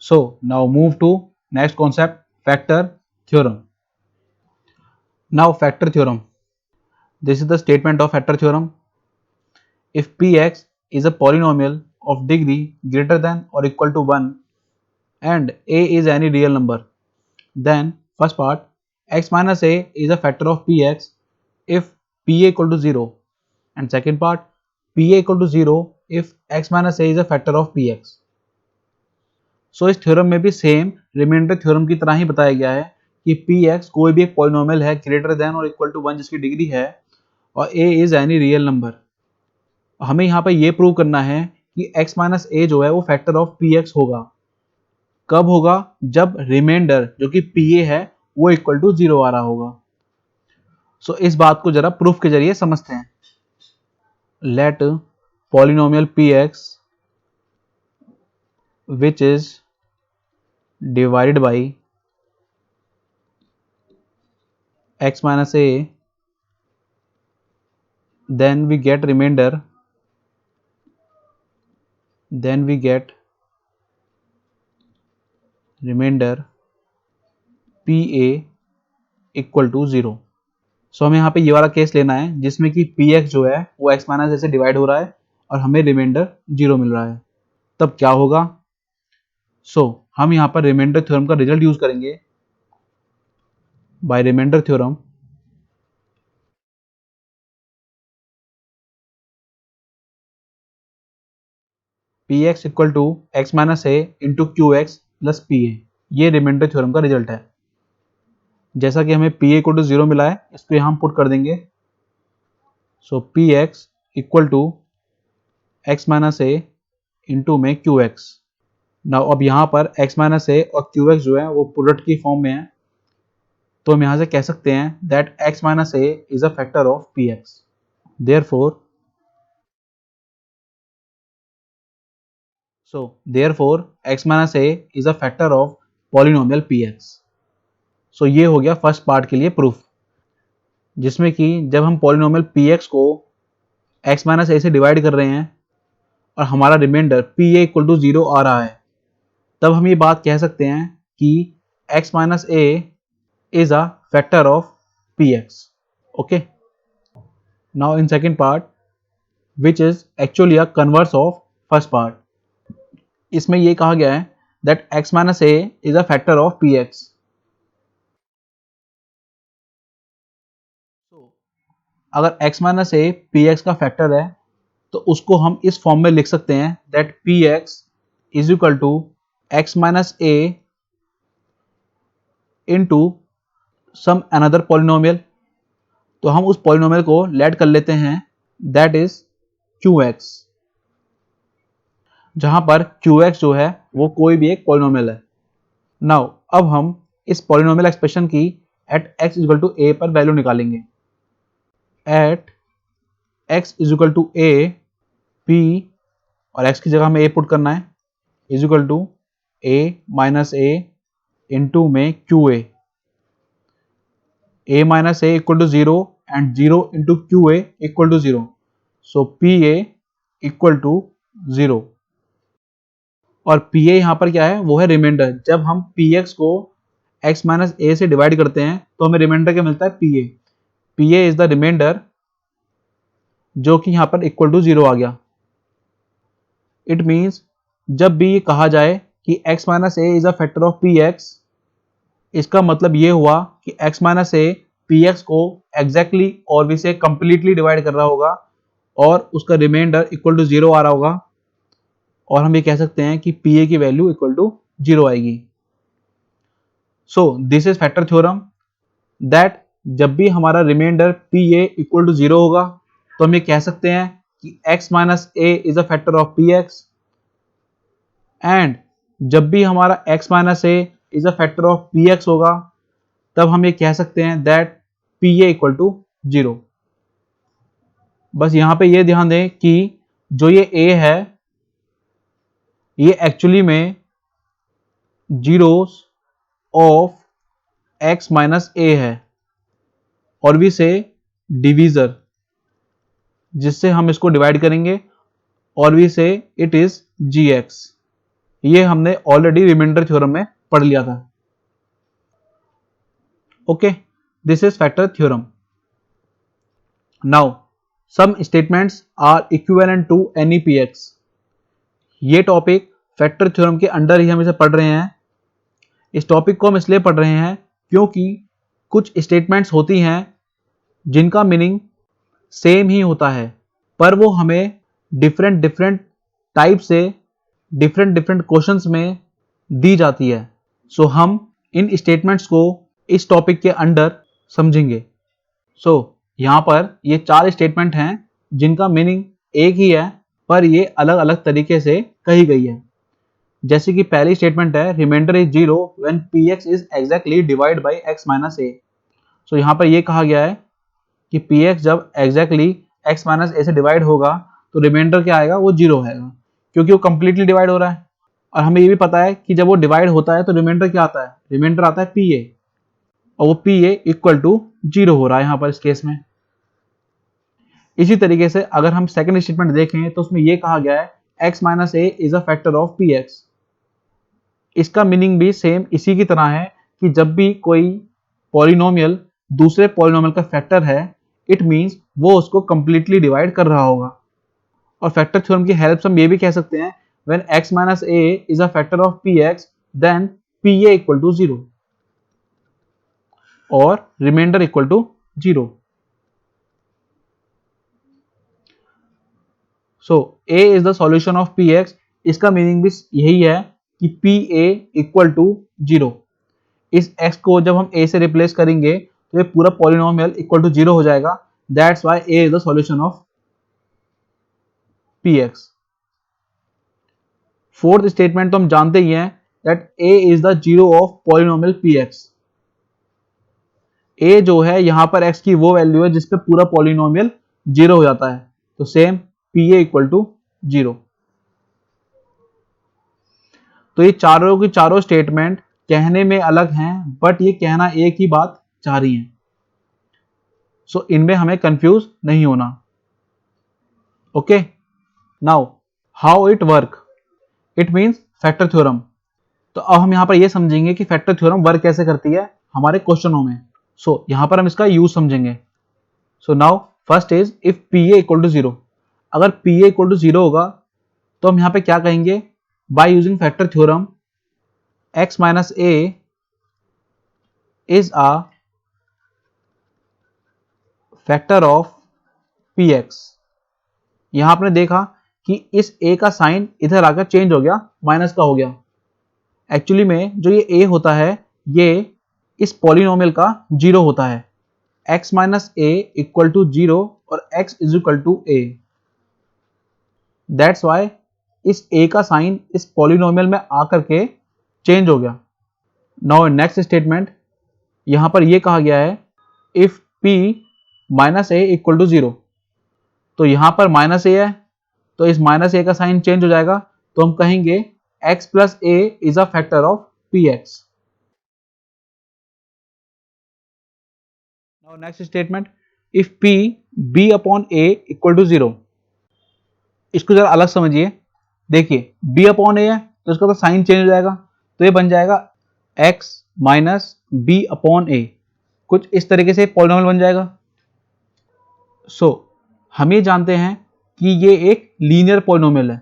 So now move to next concept, factor theorem. Now factor theorem. This is the statement of factor theorem. If px is a polynomial of degree greater than or equal to 1, and a is any real number, then first part, x minus a is a factor of px if pa equal to 0, and second part, pa equal to 0 if x minus a is a factor of px. सो इस theorem में भी same remainder theorem की तरह ही बताया गया है कि px कोई भी एक पॉलिनोमियल है ग्रेटर देन और इक्वल टू 1 जिसकी डिग्री है, और a is any real number. हमें यहाँ पर ये प्रूव करना है कि x माइनस a जो है वो फैक्टर ऑफ px होगा। कब होगा? जब रिमाइंडर जो कि pa है वो इक्वल टू 0 आ रहा होगा। सो इस बात को जरा प्रूफ के जरिए समझते हैं। Let polynomial px which is divided by x minus a, then we get remainder, pa equal to 0। So हमें यहाँ पे ये वाला केस लेना है जिसमें कि px जो है वो x माइनस a से डिवाइड हो रहा है और हमें रिमाइंडर 0 मिल रहा है। तब क्या होगा? हम यहाँ पर रिमाइंडर थ्योरम का रिजल्ट यूज करेंगे। By remainder theorem px equal to x minus a into q x plus pa, ये रिमाइंडर थ्योरम का रिजल्ट है। जैसा कि हमें pa इक्वल टू 0 मिला है, इसको यहाँ हम पुट कर देंगे। px equal to x minus a into में क्यू एक्स। नाउ अब यहाँ पर x माइनस a और क्यू एक्स जो है वो प्रोडक्ट की फॉर्म में है, तो हम यहाँ से कह सकते हैं that x minus a is a factor of px। Therefore x minus a is a factor of polynomial px। ये हो गया फर्स्ट पार्ट के लिए प्रूफ, जिसमें कि जब हम पॉलिनोमियल px को x माइनस a से डिवाइड कर रहे हैं और हमारा रिमाइंडर pa इक्वल टू 0 आ रहा है, तब हम ये बात कह सकते हैं कि x minus a is a factor of px. Okay. Now in second part, which is actually a converse of first part, इसमें ये कहा गया है that x minus a is a factor of px. अगर x minus a px का factor है तो उसको हम इस फॉर्म में लिख सकते हैं that px is equal to x minus a into some another polynomial। तो हम उस पॉलिनोमियल को लेट कर लेते हैं, दैट इज qx, जहां पर qx जो है वो कोई भी एक पॉलिनोमियल है। नाउ अब हम इस पॉलिनोमियल एक्सप्रेशन की at x equal to a पर वैल्यू निकालेंगे। At x equal to a, p और x की जगह हमें a पुट करना है, is equal to a minus a into में qa, a minus a equal to 0 and 0 into qa equal to 0. So pa equal to 0। और pa यहाँ पर क्या है? वो है रिमाइंडर। जब हम px को x माइनस a से डिवाइड करते हैं तो हमें रिमाइंडर क्या मिलता है? pa। pa is the remainder जो कि यहाँ पर इक्वल टू 0 आ गया। इट मीन्स जब भी ये कहा जाए कि x minus a is a factor of px, इसका मतलब ये हुआ कि x माइनस a px को एग्जैक्टली और भी से कंप्लीटली डिवाइड कर रहा होगा और उसका रिमाइंडर इक्वल टू 0 आ रहा होगा, और हम ये कह सकते हैं कि pa की वैल्यू इक्वल टू 0 आएगी। सो this is factor theorem, that जब भी हमारा रिमाइंडर pa इक्वल टू 0 होगा तो हम ये कह सकते हैं कि x minus a is a factor of px, and जब भी हमारा x minus a is a factor of px होगा तब हम ये कह सकते हैं दैट pa इक्वल टू 0। बस यहां पे ये ध्यान दें कि जो ये a है ये एक्चुअली में zeros of x minus a है, और भी से डिवीजर जिससे हम इसको डिवाइड करेंगे, और भी से इट इज gx। ये हमने ऑलरेडी रिमाइंडर थ्योरम में पढ़ लिया था। Okay, this is factor theorem. Now, some statements are equivalent to any px. ये टॉपिक फैक्टर थ्योरम के अंडर ही हम इसे पढ़ रहे हैं। इस टॉपिक को हम इसलिए पढ़ रहे हैं क्योंकि कुछ स्टेटमेंट्स होती हैं जिनका मीनिंग सेम ही होता है, पर वो हमें डिफरेंट डिफरेंट टाइप से डिफरेंट डिफरेंट क्वेश्चंस में दी जाती है। सो हम इन स्टेटमेंट्स को इस टॉपिक के अंडर समझेंगे। सो यहाँ पर ये 4 स्टेटमेंट हैं जिनका मीनिंग एक ही है, पर ये अलग अलग तरीके से कही गई है। जैसे कि पहली स्टेटमेंट है remainder is 0 when px is exactly divide by x minus A. So यहाँ पर ये कहा गया है कि px जब एग्जैक्टली x माइनस ए से डिवाइड होगा तो रिमाइंडर क्या आएगा, वो 0 आएगा, क्योंकि वो कंप्लीटली डिवाइड हो रहा है। और हमें ये भी पता है कि जब वो डिवाइड होता है तो रिमाइंडर क्या आता है, रिमाइंडर आता है pa, और वो pa इक्वल टू 0 हो रहा है यहाँ पर इस केस में। इसी तरीके से अगर हम सेकंड स्टेटमेंट देखें तो उसमें ये कहा गया है x minus A is a factor of px। इसका मीनिंग भी सेम इसी की तरह है कि जब भी कोई पॉलिनोमियल दूसरे पॉलिनोमियल का फैक्टर है, इट मींस वो उसको कंप्लीटली डिवाइड कर रहा होगा। और फैक्टर थ्योरम की हेल्प से हम ये भी कह सकते हैं when x minus A is a factor of px then pa equal to 0 और remainder equal to 0। So a is the solution of px। इसका मीनिंग भी यही है कि pa इक्वल टू 0। इस x को जब हम a से रिप्लेस करेंगे तो ये पूरा पॉलिनोमियल इक्वल टू 0 हो जाएगा। That's why a is the solution of px। Fourth statement तो हम जानते ही हैं that a is the 0 of polynomial px। a जो है यहां पर x की वो वैल्यू है जिसपे पूरा पॉलिनोमियल 0 हो जाता है, तो सेम pa इक्वल टू 0। तो ये चारों की चारों स्टेटमेंट कहने में अलग हैं, बट ये कहना एक ही बात चाह रही हैं। सो इनमें हमें कंफ्यूज नहीं होना। Okay, now how it work, it means factor theorem. तो अब हम यहां पर ये समझेंगे कि फैक्टर थ्योरम वर्क कैसे करती है हमारे क्वेश्चनों में। सो यहां पर हम इसका यूज समझेंगे। So now first is if pa equal to 0। अगर pa इक्वल टू 0 होगा तो हम यहां पे क्या कहेंगे, by using factor theorem x minus a is a factor of px। यहां आपने देखा कि इस a का साइन इधर आकर चेंज हो गया, माइनस का हो गया। एक्चुअली में जो ये a होता है ये इस पॉलिनोमियल का 0 होता है। x minus a equal to 0 और x is equal to a। That's why इस a का साइन इस पॉलिनोमियल में आकर के चेंज हो गया। नाउ नेक्स्ट स्टेटमेंट, यहां पर यह कहा गया है if p minus a equal to 0। तो यहां पर माइनस a है तो इस माइनस a का साइन चेंज हो जाएगा, तो हम कहेंगे x plus a is a factor of px। Now next statement if p b upon a equal to 0। इसको जरा अलग समझिए। देखिए b अपॉन a है तो इसका तो साइन चेंज हो जाएगा, तो ये बन जाएगा x minus b upon a। कुछ इस तरीके से पॉलिनोमियल बन जाएगा। सो हम ये जानते हैं कि ये एक लीनियर पॉलिनोमियल है,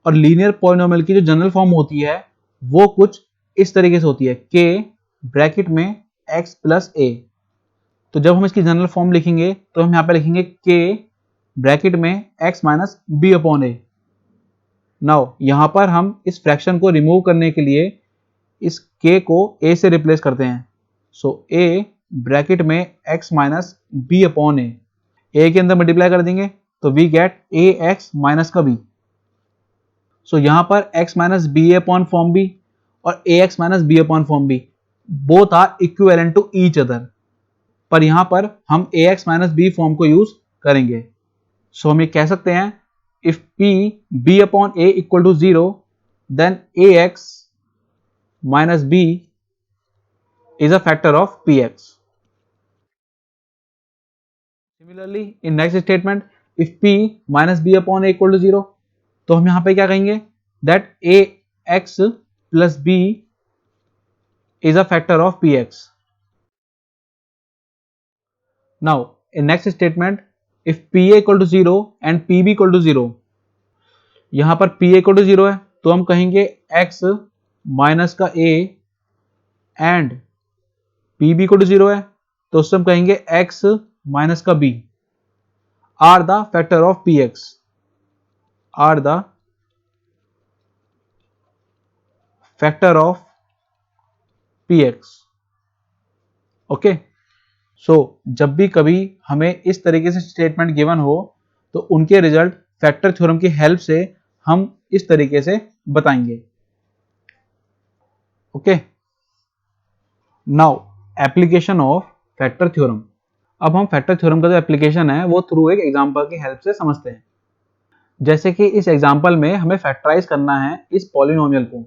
और लीनियर पॉलिनोमियल की जो जनरल फॉर्म होती है वो कुछ इस तरीके से होती है k ब्रैकेट में x प्लस a। तो जब हम इसकी जनरल फॉर्म लिखेंगे तो हम यहाँ पे लिखेंगे k ब्रैकेट में x minus b upon a। Now यहाँ पर हम इस फ्रैक्शन को रिमूव करने के लिए इस k को a से रिप्लेस करते हैं। सो a ब्रैकेट में x minus b upon a, a के अंदर मल्टीप्लाई कर देंगे तो वी गेट ax माइनस का b। सो यहां पर x minus b upon form b और ax minus b upon form b both are equivalent to each other, पर यहां पर हम ax माइनस बी फॉर्म को यूज करेंगे। सो हम ये कह सकते हैं if p b upon a equal to 0 then ax minus b is a factor of px. Similarly, in next statement, if p minus b upon a equal to 0, तो हम यहाँ पे क्या कहेंगे that ax plus b is a factor of px. Now, in next statement, if pa equal to 0 and pb equal to 0, यहाँ पर pa equal to 0 है तो हम कहेंगे x माइनस का a एंड p भी इक्वल टू 0 है, तो उससे हम कहेंगे x माइनस का b are the factor of px, are the factor of px। Okay, so जब भी कभी हमें इस तरीके से स्टेटमेंट गिवन हो तो उनके रिजल्ट फैक्टर थ्योरम की हेल्प से हम इस तरीके से बताएंगे। Okay, now application of factor theorem. अब हम फैक्टर थ्योरम का जो एप्लीकेशन है वो थ्रू एक एग्जांपल की हेल्प से समझते हैं। जैसे कि इस एग्जांपल में हमें फैक्टराइज करना है इस पॉलिनोमियल को।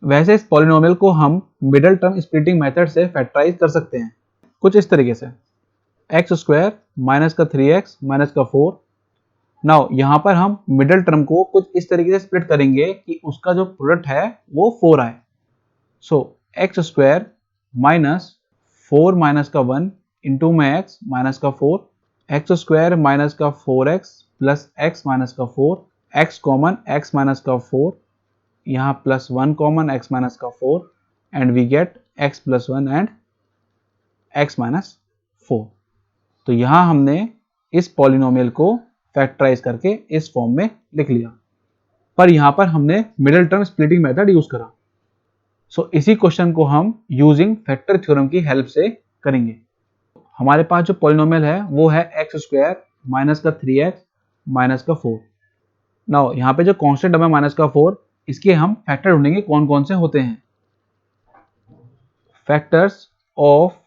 वैसे इस पॉलिनोमियल को हम मिडिल टर्म स्प्लिटिंग मेथड से फैक्टराइज कर सकते हैं कुछ इस तरीके से, एक्स स्क्वायर माइनस का 3x माइनस का 4। नाउ यहाँ पर हम मिडिल टर्म को कुछ इस तरीके से स्प्लिट करेंगे कि उसका जो प्रोडक्ट है वो 4 आए। सो एक्स स्क्वायर माइनस 4 माइनस का 1 इंटू में एक्स माइनस का 4, एक्स स्क्वायर माइनस का 4x प्लस एक्स माइनस का 4, एक्स कॉमन एक्स माइनस का 4, यहाँ प्लस 1 कॉमन एक्स माइनस का 4 and we get x plus 1 and x minus 4। तो यहाँ हमने इस पॉलिनोमियल को फैक्टराइज करके इस फॉर्म में लिख लिया, पर यहाँ पर हमने middle term splitting method use करा। सो इसी क्वेश्चन को हम यूजिंग फैक्टर थ्योरम की हेल्प से करेंगे। हमारे पास जो पॉलिनोमियल है वो है एक्स स्क्वायर माइनस का 3x माइनस का 4। नाउ यहाँ पे जो कांस्टेंट टर्म है माइनस का 4, इसके हम फैक्टर ढूंढेंगे कौन कौन से होते हैं। Factors of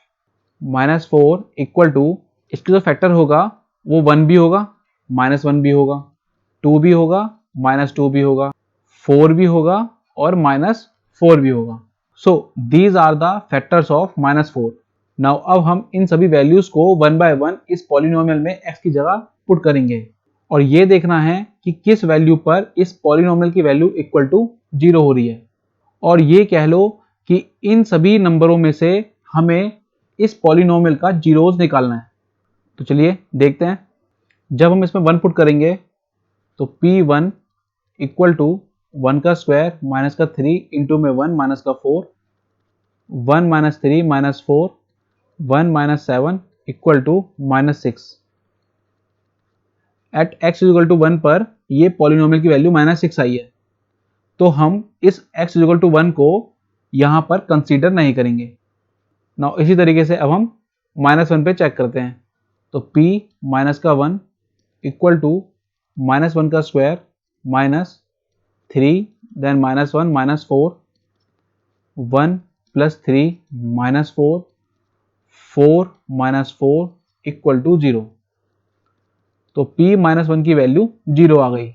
minus 4 equal to, इसके जो फैक्टर होगा वो 1 भी होगा, माइनस 1 भी होगा, 2 भी होगा, माइनस 2 भी होगा, 4 भी होगा और माइनस 4 भी होगा। So these are the factors of minus 4। Now अब हम इन सभी वैल्यूज को 1 बाय 1 इस पॉलिनोमियल में x की जगह पुट करेंगे और ये देखना है कि किस वैल्यू पर इस पॉलिनोमियल की वैल्यू इक्वल टू 0 हो रही है। और ये कह लो कि इन सभी नंबरों में से हमें इस पॉलिनोमियल का जीरोज निकालना है। तो चलिए देखते हैं। जब हम इसमें 1 पुट करेंगे तो p1 इक्वल टू 1 का स्क्वायर माइनस का 3 इंटू में 1 माइनस का 4, 1 minus 3 minus 4, 1 minus 7 equal to minus 6। At x equal to 1 पर ये पॉलिनोमियल की वैल्यू माइनस 6 आई है, तो हम इस x इक्वल टू 1 को यहाँ पर कंसीडर नहीं करेंगे। नाउ इसी तरीके से अब हम माइनस 1 पे चेक करते हैं। तो p माइनस का 1 इक्वल टू माइनस 1 का square minus 3 then minus 1 minus 4, 1 plus 3 minus 4, 4 minus 4 equal to 0। तो p माइनस 1 की वैल्यू 0 आ गई।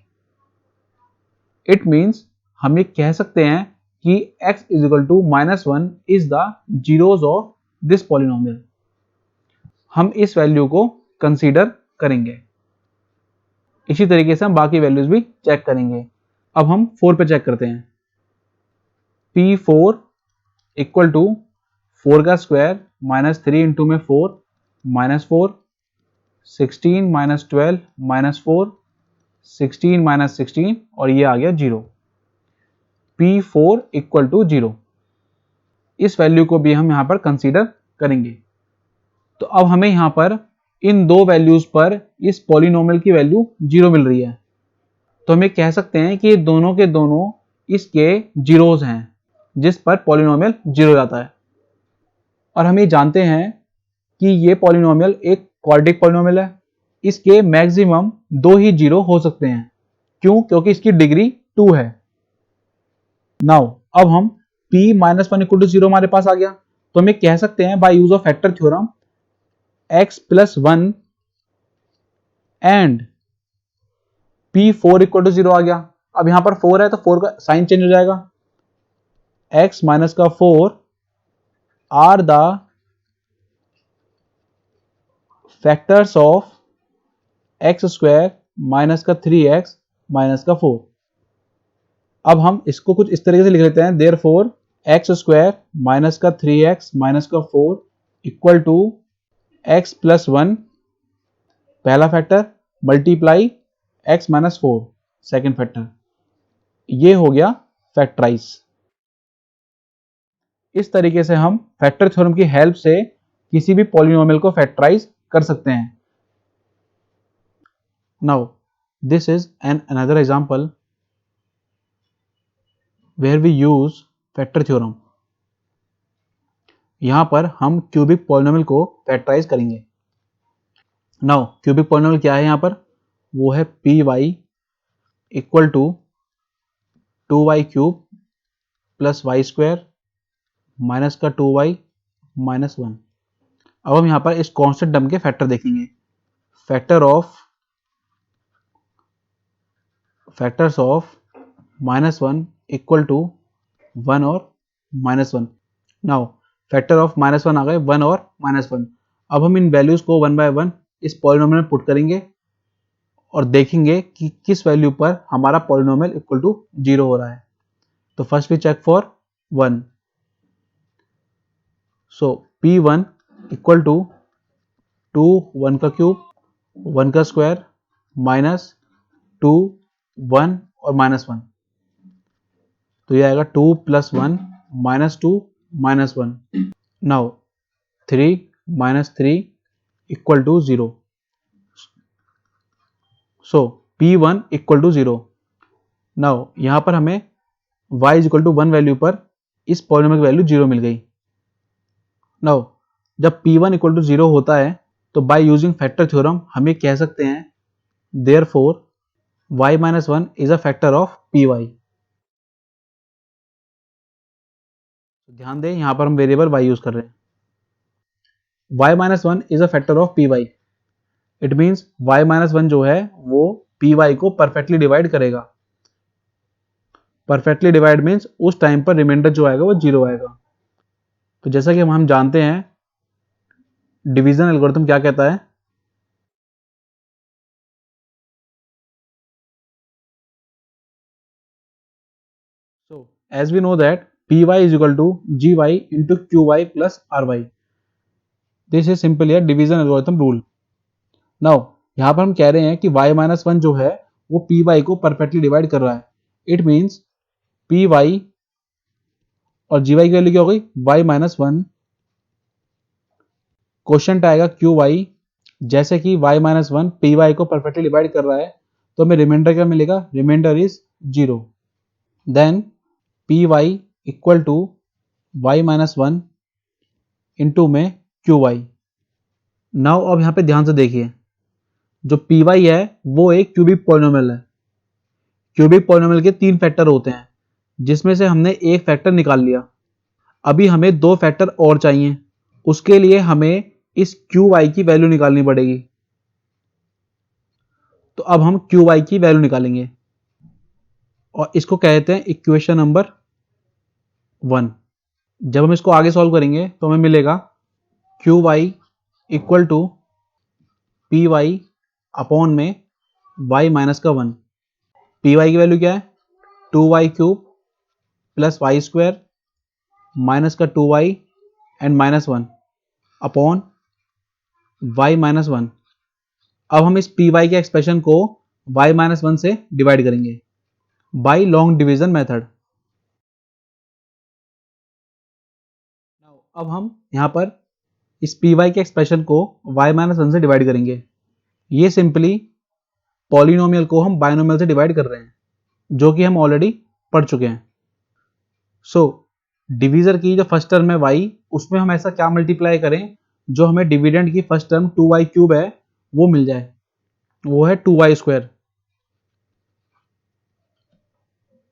इट मीन्स हम ये कह सकते हैं कि x is equal to minus 1 is the zeros of this polynomial. हम इस वैल्यू को कंसीडर करेंगे। इसी तरीके से हम बाकी वैल्यूज भी चेक करेंगे। अब हम 4 पे चेक करते हैं। p4 इक्वल टू 4 का स्क्वायर माइनस 3 इंटू में 4 माइनस 4, 16 माइनस 12 माइनस 4, 16 माइनस 16 और ये आ गया 0। p4 equal to 0। इस वैल्यू को भी हम यहाँ पर कंसीडर करेंगे। तो अब हमें यहाँ पर इन दो वैल्यूज पर इस पॉलिनोमियल की वैल्यू 0 मिल रही है, तो हम ये कह सकते हैं कि ये दोनों के दोनों इसके जीरोज हैं जिस पर पॉलिनोमियल 0 जाता है। और हम ये जानते हैं कि ये पॉलिनोमियल एक क्वाड्रेटिक पॉलिनोमियल है, इसके मैक्सिमम 2 ही 0 हो सकते हैं। क्यों? क्योंकि इसकी डिग्री 2 है। नाउ अब हम p माइनस 1 इक्वल टू 0 हमारे पास आ गया, तो हम ये कह सकते हैं by use of factor theorem x plus 1 and p4 equal to 0 आ गया। अब यहां पर 4 है तो 4 का साइन चेंज हो जाएगा। x माइनस का 4 are the factors of x square minus का 3x माइनस का 4। अब हम इसको कुछ इस तरीके से लिख लेते हैं। देयरफॉर एक्स स्क्वायर माइनस का 3x माइनस का 4 इक्वल टू x प्लस 1 पहला factor multiply x minus 4 second factor ये हो गया फैक्टराइज। इस तरीके से हम फैक्टर थ्योरम की हेल्प से किसी भी पॉलिनोमियल को फैक्टराइज कर सकते हैं। Now this is an another example where we use factor theorem. यहां पर हम क्यूबिक पॉलिनोमियल को फैक्टराइज करेंगे। नाउ क्यूबिक पॉलिनोमियल क्या है यहां पर, वो है p y equal to 2y cube plus y square minus का 2y माइनस 1। अब हम यहां पर इस कांस्टेंट टर्म के फैक्टर देखेंगे। फैक्टर्स ऑफ -1 इक्वल टू 1 और -1। नाउ फैक्टर ऑफ -1 आ गए 1 और -1। अब हम इन वैल्यूज को 1 बाय 1 इस पॉलिनोमियल में पुट करेंगे और देखेंगे कि किस वैल्यू पर हमारा पॉलिनोमियल इक्वल टू 0 हो रहा है। तो first we check for 1। So P1 equal to 2 1 का क्यूब 1 का स्क्वायर माइनस 2 1 और -1। तो ये आएगा 2 + 1 -2 -1। Now 3 - 3 equal to 0। So P1 equal to 0। Now यहां पर हमें y इक्वल टू 1 वैल्यू पर इस पॉलिनोमियल की वैल्यू 0 मिल गई। नाउ जब P1 इक्वल टू 0 होता है तो बाय यूजिंग फैक्टर थ्योरम हम ये कह सकते हैं therefore y - 1 is a factor of Py। ध्यान दें यहां पर हम वेरिएबल y यूज कर रहे हैं। y - 1 is a factor of Py। It means y - 1 जो है वो Py को परफेक्टली डिवाइड करेगा। परफेक्टली डिवाइड मीन्स उस टाइम पर रिमाइंडर जो आएगा वो 0 आएगा। तो जैसा कि हम जानते हैं डिवीजन एल्गोरिथम क्या कहता है, so as we know that Py is equal to Gy into Qy plus Ry। This is simply a division algorithm rule। Now यहाँ पर हम कह रहे हैं कि y - 1 जो है वो Py को परफेक्टली डिवाइड कर रहा है। इट मीन्स Py और Gy की वैल्यू क्या हो गई y - 1। क्वेश्चन आएगा Qy, जैसे कि y - 1 Py को परफेक्टली डिवाइड कर रहा है तो हमें रिमाइंडर क्या मिलेगा, remainder is 0। Then Py equal to y - 1 into में Qy। नाउ अब यहाँ पे ध्यान से देखिए, जो Py है वो एक क्यूबिक पॉलिनोमियल है। क्यूबिक पॉलिनोमियल के 3 फैक्टर होते हैं जिसमें से हमने एक फैक्टर निकाल लिया। अभी हमें 2 फैक्टर और चाहिए। उसके लिए हमें इस Qy की वैल्यू निकालनी पड़ेगी। तो अब हम Qy की वैल्यू निकालेंगे और इसको कहते हैं इक्वेशन नंबर 1। जब हम इसको आगे सॉल्व करेंगे तो हमें मिलेगा Qy equal to Py upon में y माइनस का 1। Py की वैल्यू क्या है 2y cube plus y square minus का 2y एंड -1 अपॉन y - 1। अब हम इस Py के एक्सप्रेशन को y - 1 से डिवाइड करेंगे बाय लॉन्ग डिवीजन मेथड। अब हम यहां पर इस Py के एक्सप्रेशन को y - 1 से डिवाइड करेंगे। ये सिंपली पॉलिनोमियल को हम बायनोमियल से डिवाइड कर रहे हैं जो कि हम ऑलरेडी पढ़ चुके हैं। सो डिवीजर की जो फर्स्ट टर्म है y, उसमें हम ऐसा क्या मल्टीप्लाई करें जो हमें डिविडेंड की फर्स्ट टर्म 2y क्यूब है वो मिल जाए, वो है 2y स्क्वायर।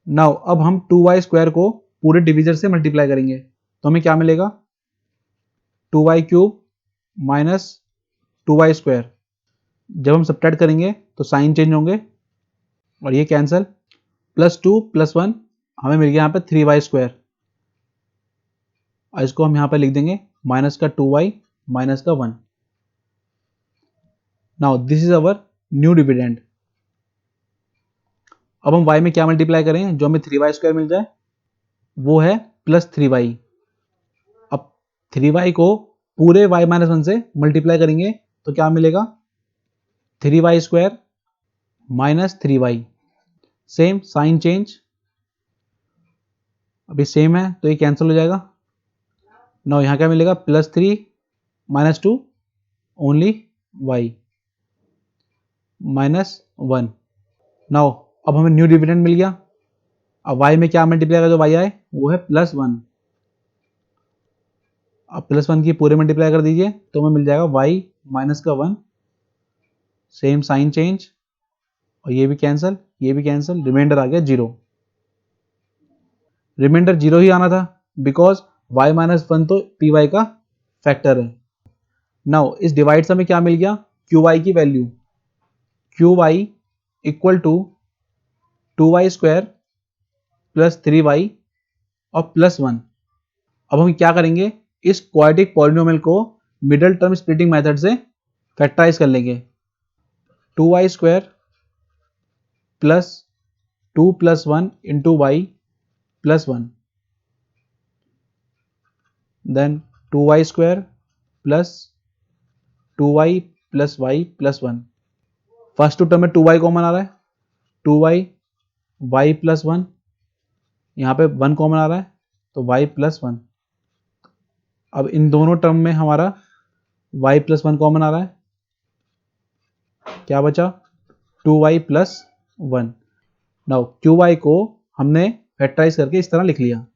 नाउ अब हम 2y स्क्वायर को पूरे डिवीजर से मल्टीप्लाई करेंगे तो हमें क्या मिलेगा 2y cube minus 2y square. जब हम सब्ट्रैक्ट करेंगे तो साइन चेंज होंगे और ये कैंसिल, +2 + 1 हमें मिल गया यहाँ पे 3y स्क्वायर। और इसको हम यहाँ पे लिख देंगे माइनस का 2y माइनस का 1। Now this is our new dividend. अब हम y में क्या मल्टीप्लाई करें जो हमें 3y स्क्वायर मिल जाए, वो है +3y। अब 3y को पूरे y - 1 से मल्टीप्लाई करेंगे तो क्या मिलेगा 3y square minus 3y। Same sign change अभी सेम है तो ये कैंसिल हो जाएगा। नाउ यहाँ क्या मिलेगा, +3 -2 ओनली y -1। नाउ अब हमें न्यू डिविडेंड मिल गया। अब y में क्या मल्टीप्लाई कर जो y आए वो है +1। अब +1 की पूरे मल्टीप्लाई कर दीजिए तो हमें मिल जाएगा y -1, सेम साइन चेंज, और ये भी कैंसिल, ये भी कैंसिल, रिमाइंडर आ गया 0। रिमाइंडर 0 ही आना था बिकॉज y -1 तो py का फैक्टर है। नाउ इस डिवाइड से हमें क्या मिल गया, qy की value, qy equal to 2y² + 3y और +1। अब हम क्या करेंगे, इस क्वाड्रेटिक पॉलिनोमियल को मिडिल टर्म स्प्लिटिंग मेथड से फैक्टराइज कर लेंगे। 2y² + 2 + 1 into y +1, then 2y² + 2y + y +1। First two term में 2y कॉमन आ रहा है, 2y y +1, यहाँ पे 1 कॉमन आ रहा है तो y +1। अब इन दोनों टर्म में हमारा y +1 कॉमन आ रहा है, क्या बचा 2y + 1। नाउ qy को हमने फैक्टराइज करके इस तरह लिख लिया।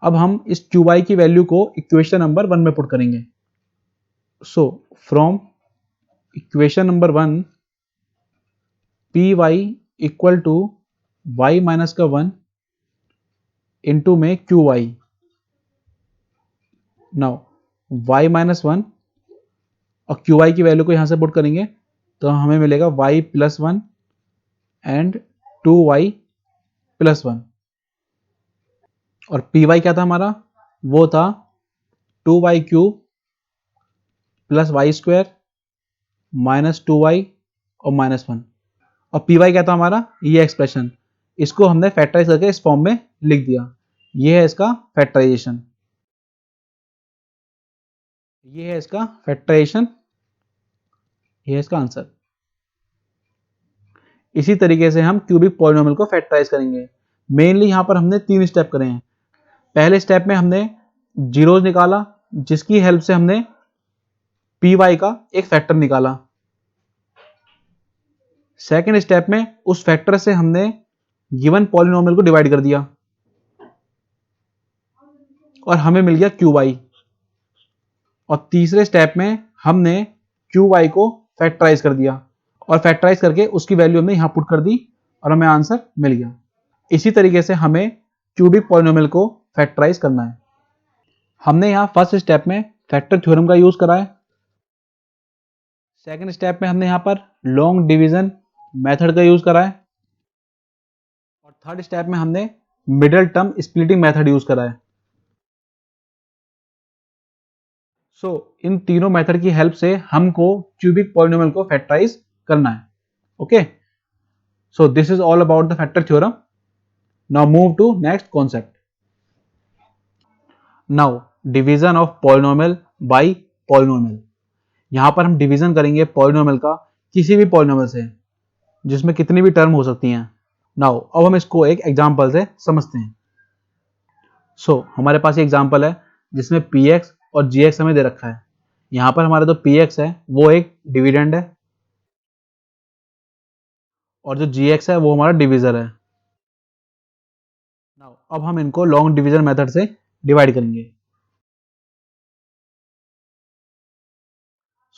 अब हम इस qy की वैल्यू को इक्वेशन नंबर 1 में पुट करेंगे। So from equation number 1 py equal to y -1 into में qy। नाउ y -1 और qy की वैल्यू को यहां से पुट करेंगे तो हमें मिलेगा y +1 एंड 2y +1। और py क्या था हमारा, वो था 2y³ + y² -2y और -1। और py क्या था हमारा, ये एक्सप्रेशन, इसको हमने फैक्टराइज करके इस फॉर्म में लिख दिया। ये है इसका फैक्टराइजेशन, ये है इसका फैक्टराइजेशन, ये है इसका आंसर। इसी तरीके से हम क्यूबिक पॉलिनोमियल को फैक्टराइज करेंगे। मेनली यहां पर हमने 3 स्टेप करे हैं। पहले स्टेप में हमने जीरोज निकाला, जिसकी हेल्प से हमने py का एक फैक्टर निकाला। सेकेंड स्टेप में उस फैक्टर से हमने गिवन पॉलिनोमियल को डिवाइड कर दिया और हमें मिल गया qy। और तीसरे स्टेप में हमने qy को फैक्टराइज कर दिया और फैक्टराइज करके उसकी वैल्यू हमने यहां पुट कर दी और हमें आंसर मिल गया। इसी तरीके से हमें क्यूबिक पॉलिनोमियल को फैक्टराइज करना है। हमने यहां फर्स्ट स्टेप में फैक्टर थ्योरम का यूज करा है। सेकंड स्टेप में हमने यहां पर लॉन्ग डिवीजन मेथड का यूज करा है और थर्ड स्टेप में हमने middle term splitting method use करा है। सो इन तीनों मेथड की हेल्प से हमको क्यूबिक पॉलिनोमियल को फैक्टराइज करना है। Okay, so this is all about the factor theorem. Now move to next concept. Now division of polynomial by polynomial. यहां पर हम डिवीजन करेंगे पॉलिनोमियल का किसी भी पॉलिनोमियल से जिसमें कितनी भी टर्म हो सकती हैं। नाउ अब हम इसको एक एग्जांपल से समझते हैं। सो हमारे पास एग्जांपल है जिसमें px और gx हमें दे रखा है। यहां पर हमारा जो px है वो एक डिविडेंड है और जो gx है वो हमारा डिविजर है। नाउ अब हम इनको लॉन्ग डिवीजन मेथड से डिवाइड करेंगे।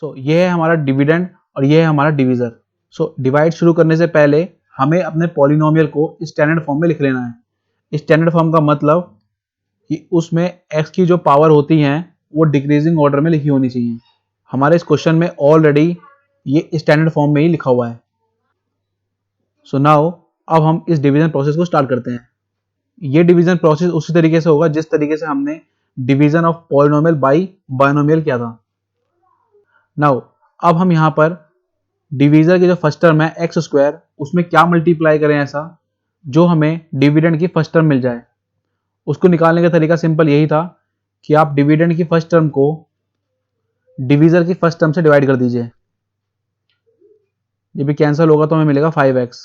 सो ये है हमारा डिविडेंड और ये है हमारा डिविजर। सो डिवाइड शुरू करने से पहले हमें अपने पॉलिनोमियल को स्टैंडर्ड फॉर्म में लिख लेना है। स्टैंडर्ड फॉर्म का मतलब कि उसमें x की जो पावर होती हैं वो डिक्रीजिंग ऑर्डर में लिखी होनी चाहिए। हमारे इस क्वेश्चन में ऑलरेडी ये स्टैंडर्ड फॉर्म में ही लिखा हुआ है। सो नाउ अब हम इस डिवीजन प्रोसेस को स्टार्ट करते हैं। ये डिवीजन प्रोसेस उसी तरीके से होगा जिस तरीके से हमने division of polynomial by binomial किया था। नाउ अब हम यहाँ पर डिवीजर की जो फर्स्ट टर्म है x², उसमें क्या मल्टीप्लाई करें ऐसा जो हमें डिविडेंड की फर्स्ट टर्म मिल जाए। उसको निकालने का तरीका सिंपल यही था कि आप डिविडेंड की फर्स्ट टर्म को डिवीजर की फर्स्ट टर्म से डिवाइड कर दीजिए। ये भी कैंसिल होगा तो हमें मिलेगा 5x।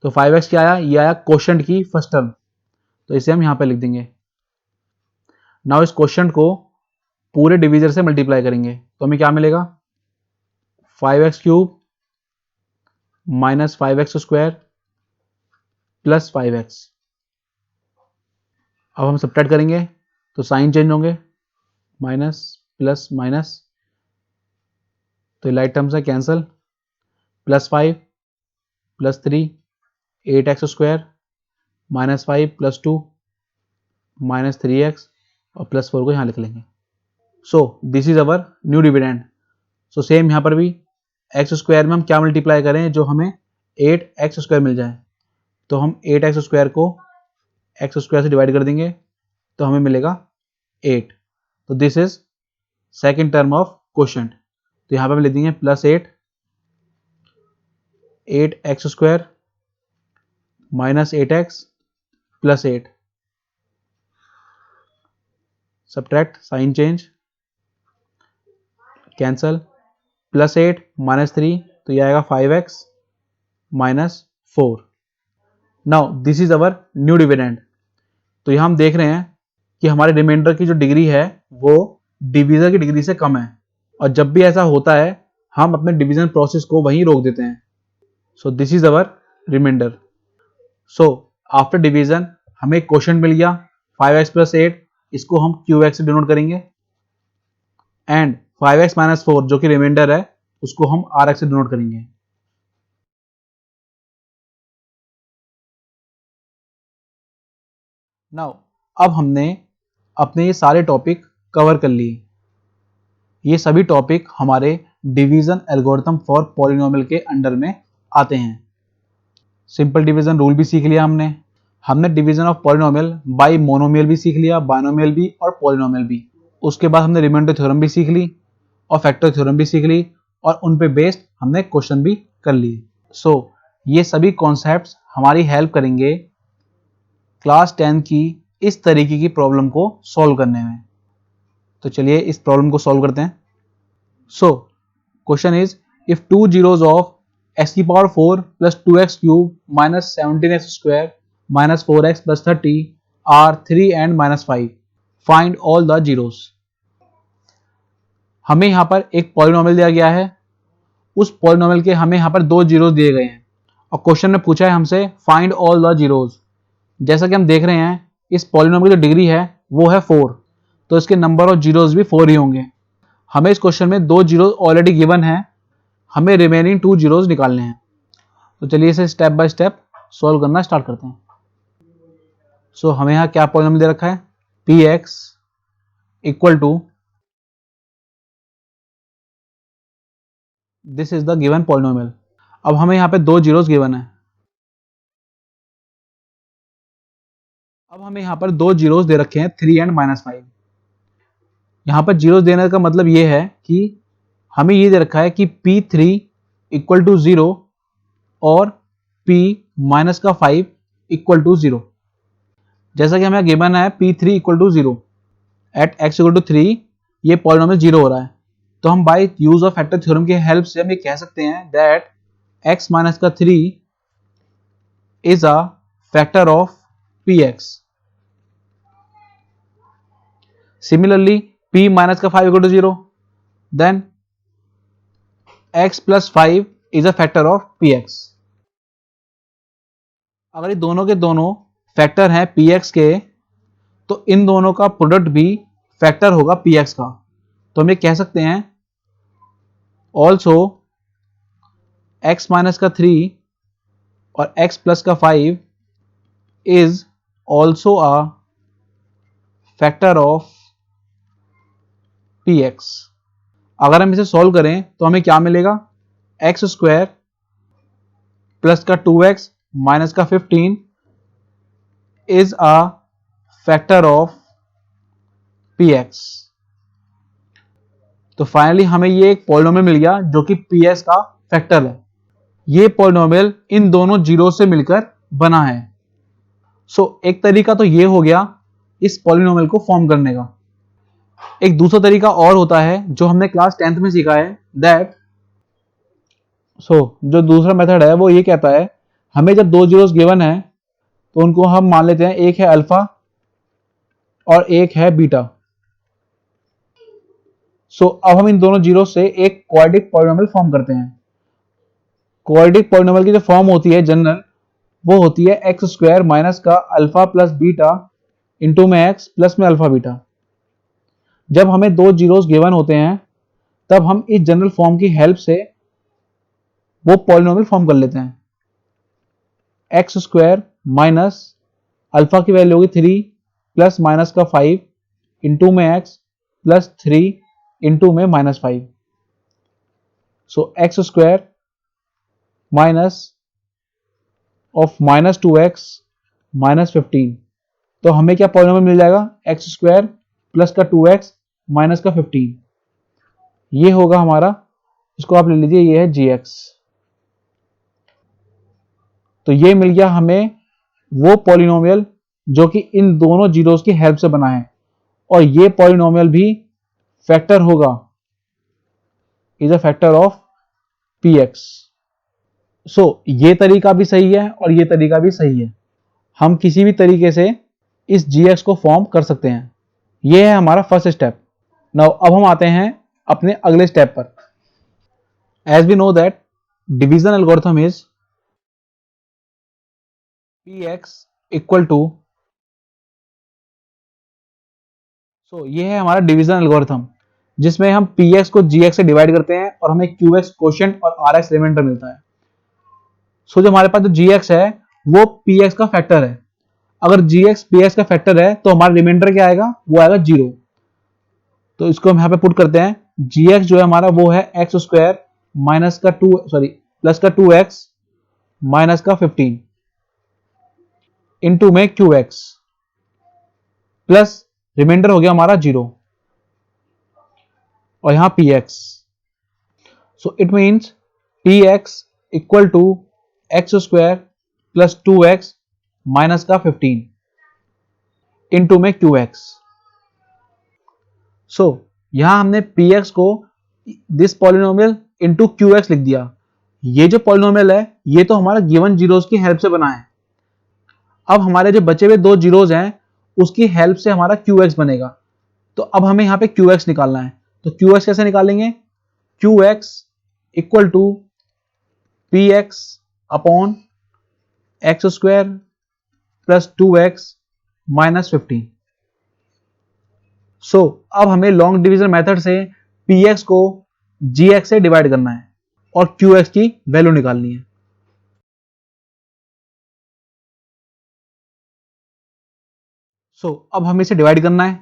तो 5x क्या आया, ये आया क्वोशंट की फर्स्ट टर्म। तो इसे हम यहाँ पे लिख देंगे। नाउ इस क्वेश्चन को पूरे डिवीजर से मल्टीप्लाई करेंगे तो हमें क्या मिलेगा, 5x³ minus 5x² plus 5x। अब हम सब्ट्रैक्ट करेंगे तो साइन चेंज होंगे, माइनस प्लस माइनस, तो लाइट टर्म्स है cancel, plus 5 plus 3 8x² minus 5 plus 2 minus 3x और प्लस 4 को यहाँ लिख लेंगे। सो this is our new dividend. So same यहाँ पर भी x² में हम क्या मल्टीप्लाई करें जो हमें 8x² मिल जाए, तो हम 8x² को x² से डिवाइड कर देंगे तो हमें मिलेगा 8। तो this is second term of quotient. तो यहाँ पर हम लिख देंगे plus 8x² minus 8x plus 8, subtract sign change cancel, plus 8 minus 3 तो ये आएगा 5x minus 4। Now this is our new dividend. तो यहाँ हम देख रहे हैं कि हमारे रिमाइंडर की जो डिग्री है वो डिवीजर की डिग्री से कम है, और जब भी ऐसा होता है हम अपने डिवीजन प्रोसेस को वहीं रोक देते हैं। So this is our remainder. So after division हमें एक क्वोशंट मिल गया 5x प्लस 8, इसको हम qx से डिनोट करेंगे, एंड 5x माइनस 4 जो कि रिमाइंडर है उसको हम rx से डिनोट करेंगे। नाउ अब हमने अपने ये सारे टॉपिक कवर कर लिए। ये सभी टॉपिक हमारे डिवीजन एल्गोरिथम फॉर पॉलिनोमियल के अंडर में आते हैं। सिंपल डिवीजन रूल भी सीख लिया हमने division of polynomial by monomial भी सीख लिया, बायनोमियल भी और पॉलिनोमियल भी। उसके बाद हमने रिमाइंडर थ्योरम भी सीख ली और फैक्टर थ्योरम भी सीख ली, और उन पे बेस्ड हमने क्वेश्चन भी कर लिए। सो ये सभी कॉन्सेप्ट्स हमारी हेल्प करेंगे क्लास 10 की इस तरीके की प्रॉब्लम को सॉल्व करने में। तो चलिए इस प्रॉब्लम को सॉल्व करते हैं। So question is if 2 zeros of x⁴ plus 2x³ minus 17x² minus 4x plus 30 are 3 and minus 5, find all the zeros। हमें यहाँ पर एक पॉलिनोमियल दिया गया है, उस पॉलिनोमियल के हमें यहाँ पर 2 जीरोस दिए गए हैं, और क्वेश्चन में पूछा है हमसे फाइंड ऑल द जीरोस। जैसा कि हम देख रहे हैं इस पॉलिनोमियल की जो डिग्री है वो है 4, तो इसके नंबर ऑफ जीरोस भी 4 ही होंगे। हमें इस क्वेश्चन में 2 जीरोस ऑलरेडी गिवन है, हमें रिमेनिंग 2 जीरोस निकालने हैं। तो चलिए इसे स्टेप बाय स्टेप सॉल्व करना स्टार्ट करते हैं। सो हमें यहाँ क्या पॉलिनोमियल दे रखा है, px equal to, this is the given polynomial. अब हमें यहाँ पे 2 जीरोस गिवन है। अब हमें यहाँ पर 2 जीरोस दे रखे हैं 3 एंड -5। यहाँ पर जीरोस देने का मतलब ये है कि हमें ये दे रखा है कि p3 इक्वल टू 0 और p माइनस का 5 इक्वल टू 0। जैसा कि हमें गिवन है p3 equal to 0 at x equal to 3, ये पॉलिनोमियल 0 हो रहा है, तो हम by use of factor theorem की हेल्प से हम ये कह सकते हैं दैट x माइनस का 3 is a factor of px। Similarly p minus का 5 equal to 0, then x plus 5 is a factor of px। अगर ये दोनों के दोनों फैक्टर हैं px के, तो इन दोनों का प्रोडक्ट भी फैक्टर होगा px का। तो हम ये कह सकते हैं ऑल्सो x माइनस का 3 और x प्लस का 5 is also a factor of px। अगर हम इसे सॉल्व करें तो हमें क्या मिलेगा, x² प्लस का 2x माइनस का 15 is a factor of px। तो फाइनली हमें ये एक पॉलिनोमियल मिल गया जो कि px का फैक्टर है। ये पॉलिनोमियल इन दोनों जीरो से मिलकर बना है। सो एक तरीका तो ये हो गया इस पॉलिनोमियल को फॉर्म करने का। एक दूसरा तरीका और होता है जो हमने क्लास 10th में सीखा है, दैट जो दूसरा मेथड है वो ये कहता है हमें जब 2 जीरोस गिवन है तो उनको हम मान लेते हैं, एक है अल्फा और एक है बीटा। सो अब हम इन दोनों जीरो से एक क्वाड्रेटिक पॉलिनोमियल फॉर्म करते हैं। क्वाड्रेटिक पॉलिनोमियल की जो फॉर्म होती है जनरल, वो होती है एक्स स्क्वायर माइनस का अल्फा प्लस बीटा इंटू में एक्स प्लस में अल्फा बीटा। जब हमें दो जीरोस गिवन होते हैं तब हम इस जनरल फॉर्म की हेल्प से वो पॉलिनोमियल फॉर्म कर लेते हैं। एक्स स्क्वायर माइनस अल्फा की वैल्यू होगी 3 प्लस माइनस का 5 इंटू में एक्स प्लस 3 इंटू में minus 5। So x square minus of minus 2x minus 15। तो हमें क्या पॉलिनोमियल मिल जाएगा, एक्स स्क्वायर प्लस का 2x माइनस का 15। ये होगा हमारा, इसको आप ले लीजिए, ये है gx। तो ये मिल गया हमें वो पॉलिनोमियल जो कि इन दोनों जीरोस की हेल्प से बना है, और ये पॉलिनोमियल भी फैक्टर होगा, is a factor of px। सो ये तरीका भी सही है और ये तरीका भी सही है। हम किसी भी तरीके से इस gx को फॉर्म कर सकते हैं। ये है हमारा फर्स्ट स्टेप। नाउ अब हम आते हैं अपने अगले स्टेप पर। As we know that division algorithm is px equal to, so ये है हमारा डिवीजन एल्गोरिथम जिसमें हम px को gx से डिवाइड करते हैं और हमें qx क्वोशिएंट और rx रिमाइंडर मिलता है। सो जो हमारे पास जो gx है वो px का फैक्टर है। अगर gx px का फैक्टर है तो हमारा रिमाइंडर क्या आएगा, वो आएगा 0। तो इसको हम यहाँ पे पुट करते हैं। gx जो है हमारा वो है एक्स स्क्वायर माइनस का 2 सॉरी प्लस का 2x माइनस का 15 इंटू में qx प्लस रिमाइंडर हो गया हमारा 0 और यहां px। So it means px equal to x square plus 2x minus का 15 इंटू में qx। सो यहां हमने px को दिस पॉलिनोमियल इंटू qx लिख दिया। ये जो पॉलिनोमियल है ये तो हमारा गिवन जीरोस की हेल्प से बना है। अब हमारे जो बचे हुए दो जीरोस हैं उसकी हेल्प से हमारा qx बनेगा। तो अब हमें यहाँ पे qx निकालना है। तो qx कैसे निकालेंगे, qx equal to px upon x square plus 2x minus 15। सो अब हमें लॉन्ग डिवीजन मेथड से px को gx से डिवाइड करना है और qx की वैल्यू निकालनी है। सो अब हमें इसे डिवाइड करना है।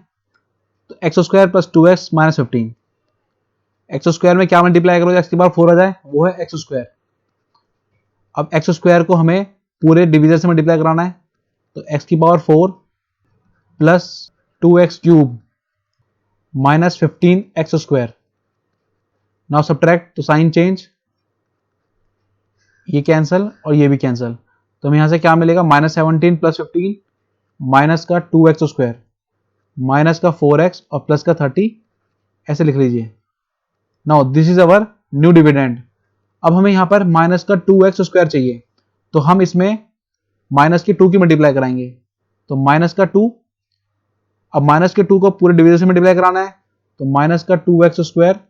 तो x square plus 2x minus 15, x square में क्या मल्टीप्लाई करोगे, एक्स की पावर 4 आ जाए, वो है एक्स स्क्वायर। अब एक्स स्क्वायर को हमें पूरे डिवीजन से मल्टीप्लाई कराना है। तो एक्स की power 4 plus 2x cube minus 15 x square. Now subtract, तो साइन चेंज, ये कैंसल और ये भी कैंसल। तो हमें यहां से क्या मिलेगा, माइनस 17 प्लस 15 माइनस का 2x स्क्वायर माइनस का 4x और प्लस का 30, ऐसे लिख लीजिए। Now this is our new dividend. अब हमें यहां पर माइनस का 2x स्क्वायर चाहिए, तो हम इसमें माइनस की 2 की मल्टीप्लाई कराएंगे। तो माइनस का 2, अब माइनस के 2 को पूरे डिवीजन से मल्टीप्लाई कराना है। तो माइनस का 2x स्क्वायर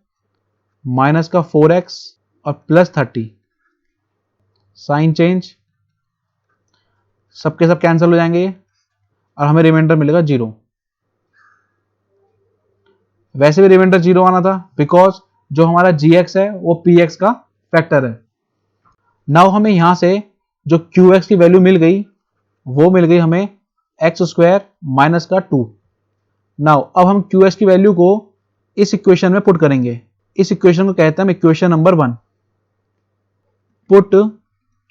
माइनस का 4x और प्लस 30, साइन चेंज, सबके सब कैंसिल हो जाएंगे और हमें रिमाइंडर मिलेगा 0। वैसे भी रिमाइंडर 0 आना था बिकॉज जो हमारा gx है वो px का फैक्टर है। नाउ हमें यहां से जो qx की वैल्यू मिल गई वो मिल गई हमें एक्स स्क्वायर माइनस का 2। नाउ अब हम qx की वैल्यू को इस इक्वेशन में पुट करेंगे। इस इक्वेशन को कहते हैं हम equation number 1। Put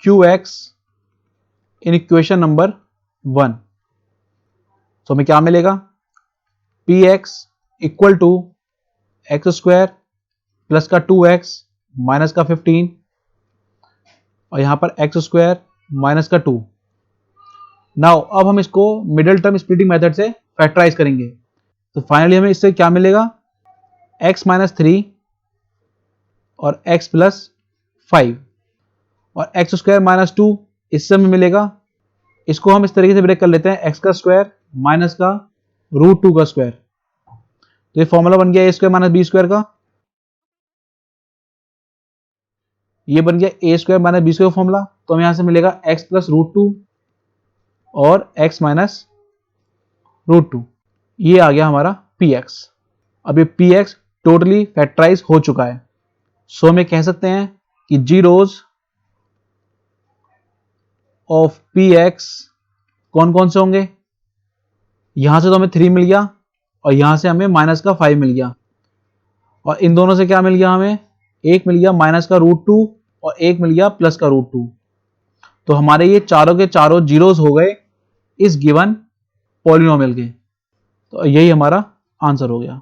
qx in equation number 1। तो हमें क्या मिलेगा, px equal to x square plus का 2x माइनस का 15 और यहां पर एक्स स्क्वायर माइनस का 2। नाउ अब हम इसको मिडिल टर्म स्प्लिटिंग मेथड से फैक्टराइज करेंगे। तो फाइनली हमें इससे क्या मिलेगा, x माइनस 3 और x प्लस 5 और एक्स स्क्वायर माइनस 2 इससे हमें मिलेगा इसको हम इस तरीके से ब्रेक कर लेते हैं, एक्स का स्क्वायर माइनस का रूट 2 का स्क्वायर। तो ये फॉर्मूला बन गया A square minus B square का, ये बन गया A square minus B square formula. तो हमें यहां से मिलेगा एक्स प्लस रूट 2 और एक्स माइनस रूट 2, ये आ गया हमारा पी एक्स। अब ये पी एक्स टोटली फैक्टराइज हो चुका है। सो हमें कह सकते हैं कि जीरोज ऑफ पी एक्स कौन कौन से होंगे। यहां से तो हमें 3 मिल गया और यहां से हमें माइनस का 5 मिल गया, और इन दोनों से क्या मिल गया, हमें एक मिल गया माइनस का रूट 2 और एक मिल गया प्लस का रूट 2। तो हमारे ये चारों के चारों जीरोज हो गए इस गिवन पॉलिनोमियल के। तो यही हमारा आंसर हो गया।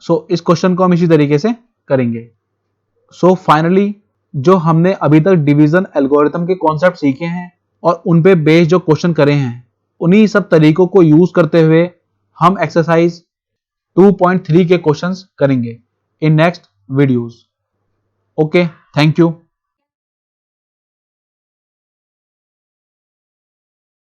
सो इस क्वेश्चन को हम इसी तरीके से करेंगे। सो फाइनली जो हमने अभी तक डिवीजन एल्गोरिथम के कॉन्सेप्ट सीखे हैं और उन पे बेस्ड जो क्वेश्चन करे हैं, उन्हीं सब तरीकों को यूज करते हुए हम एक्सरसाइज 2.3 के क्वेश्चंस करेंगे in next videos. Okay, thank you.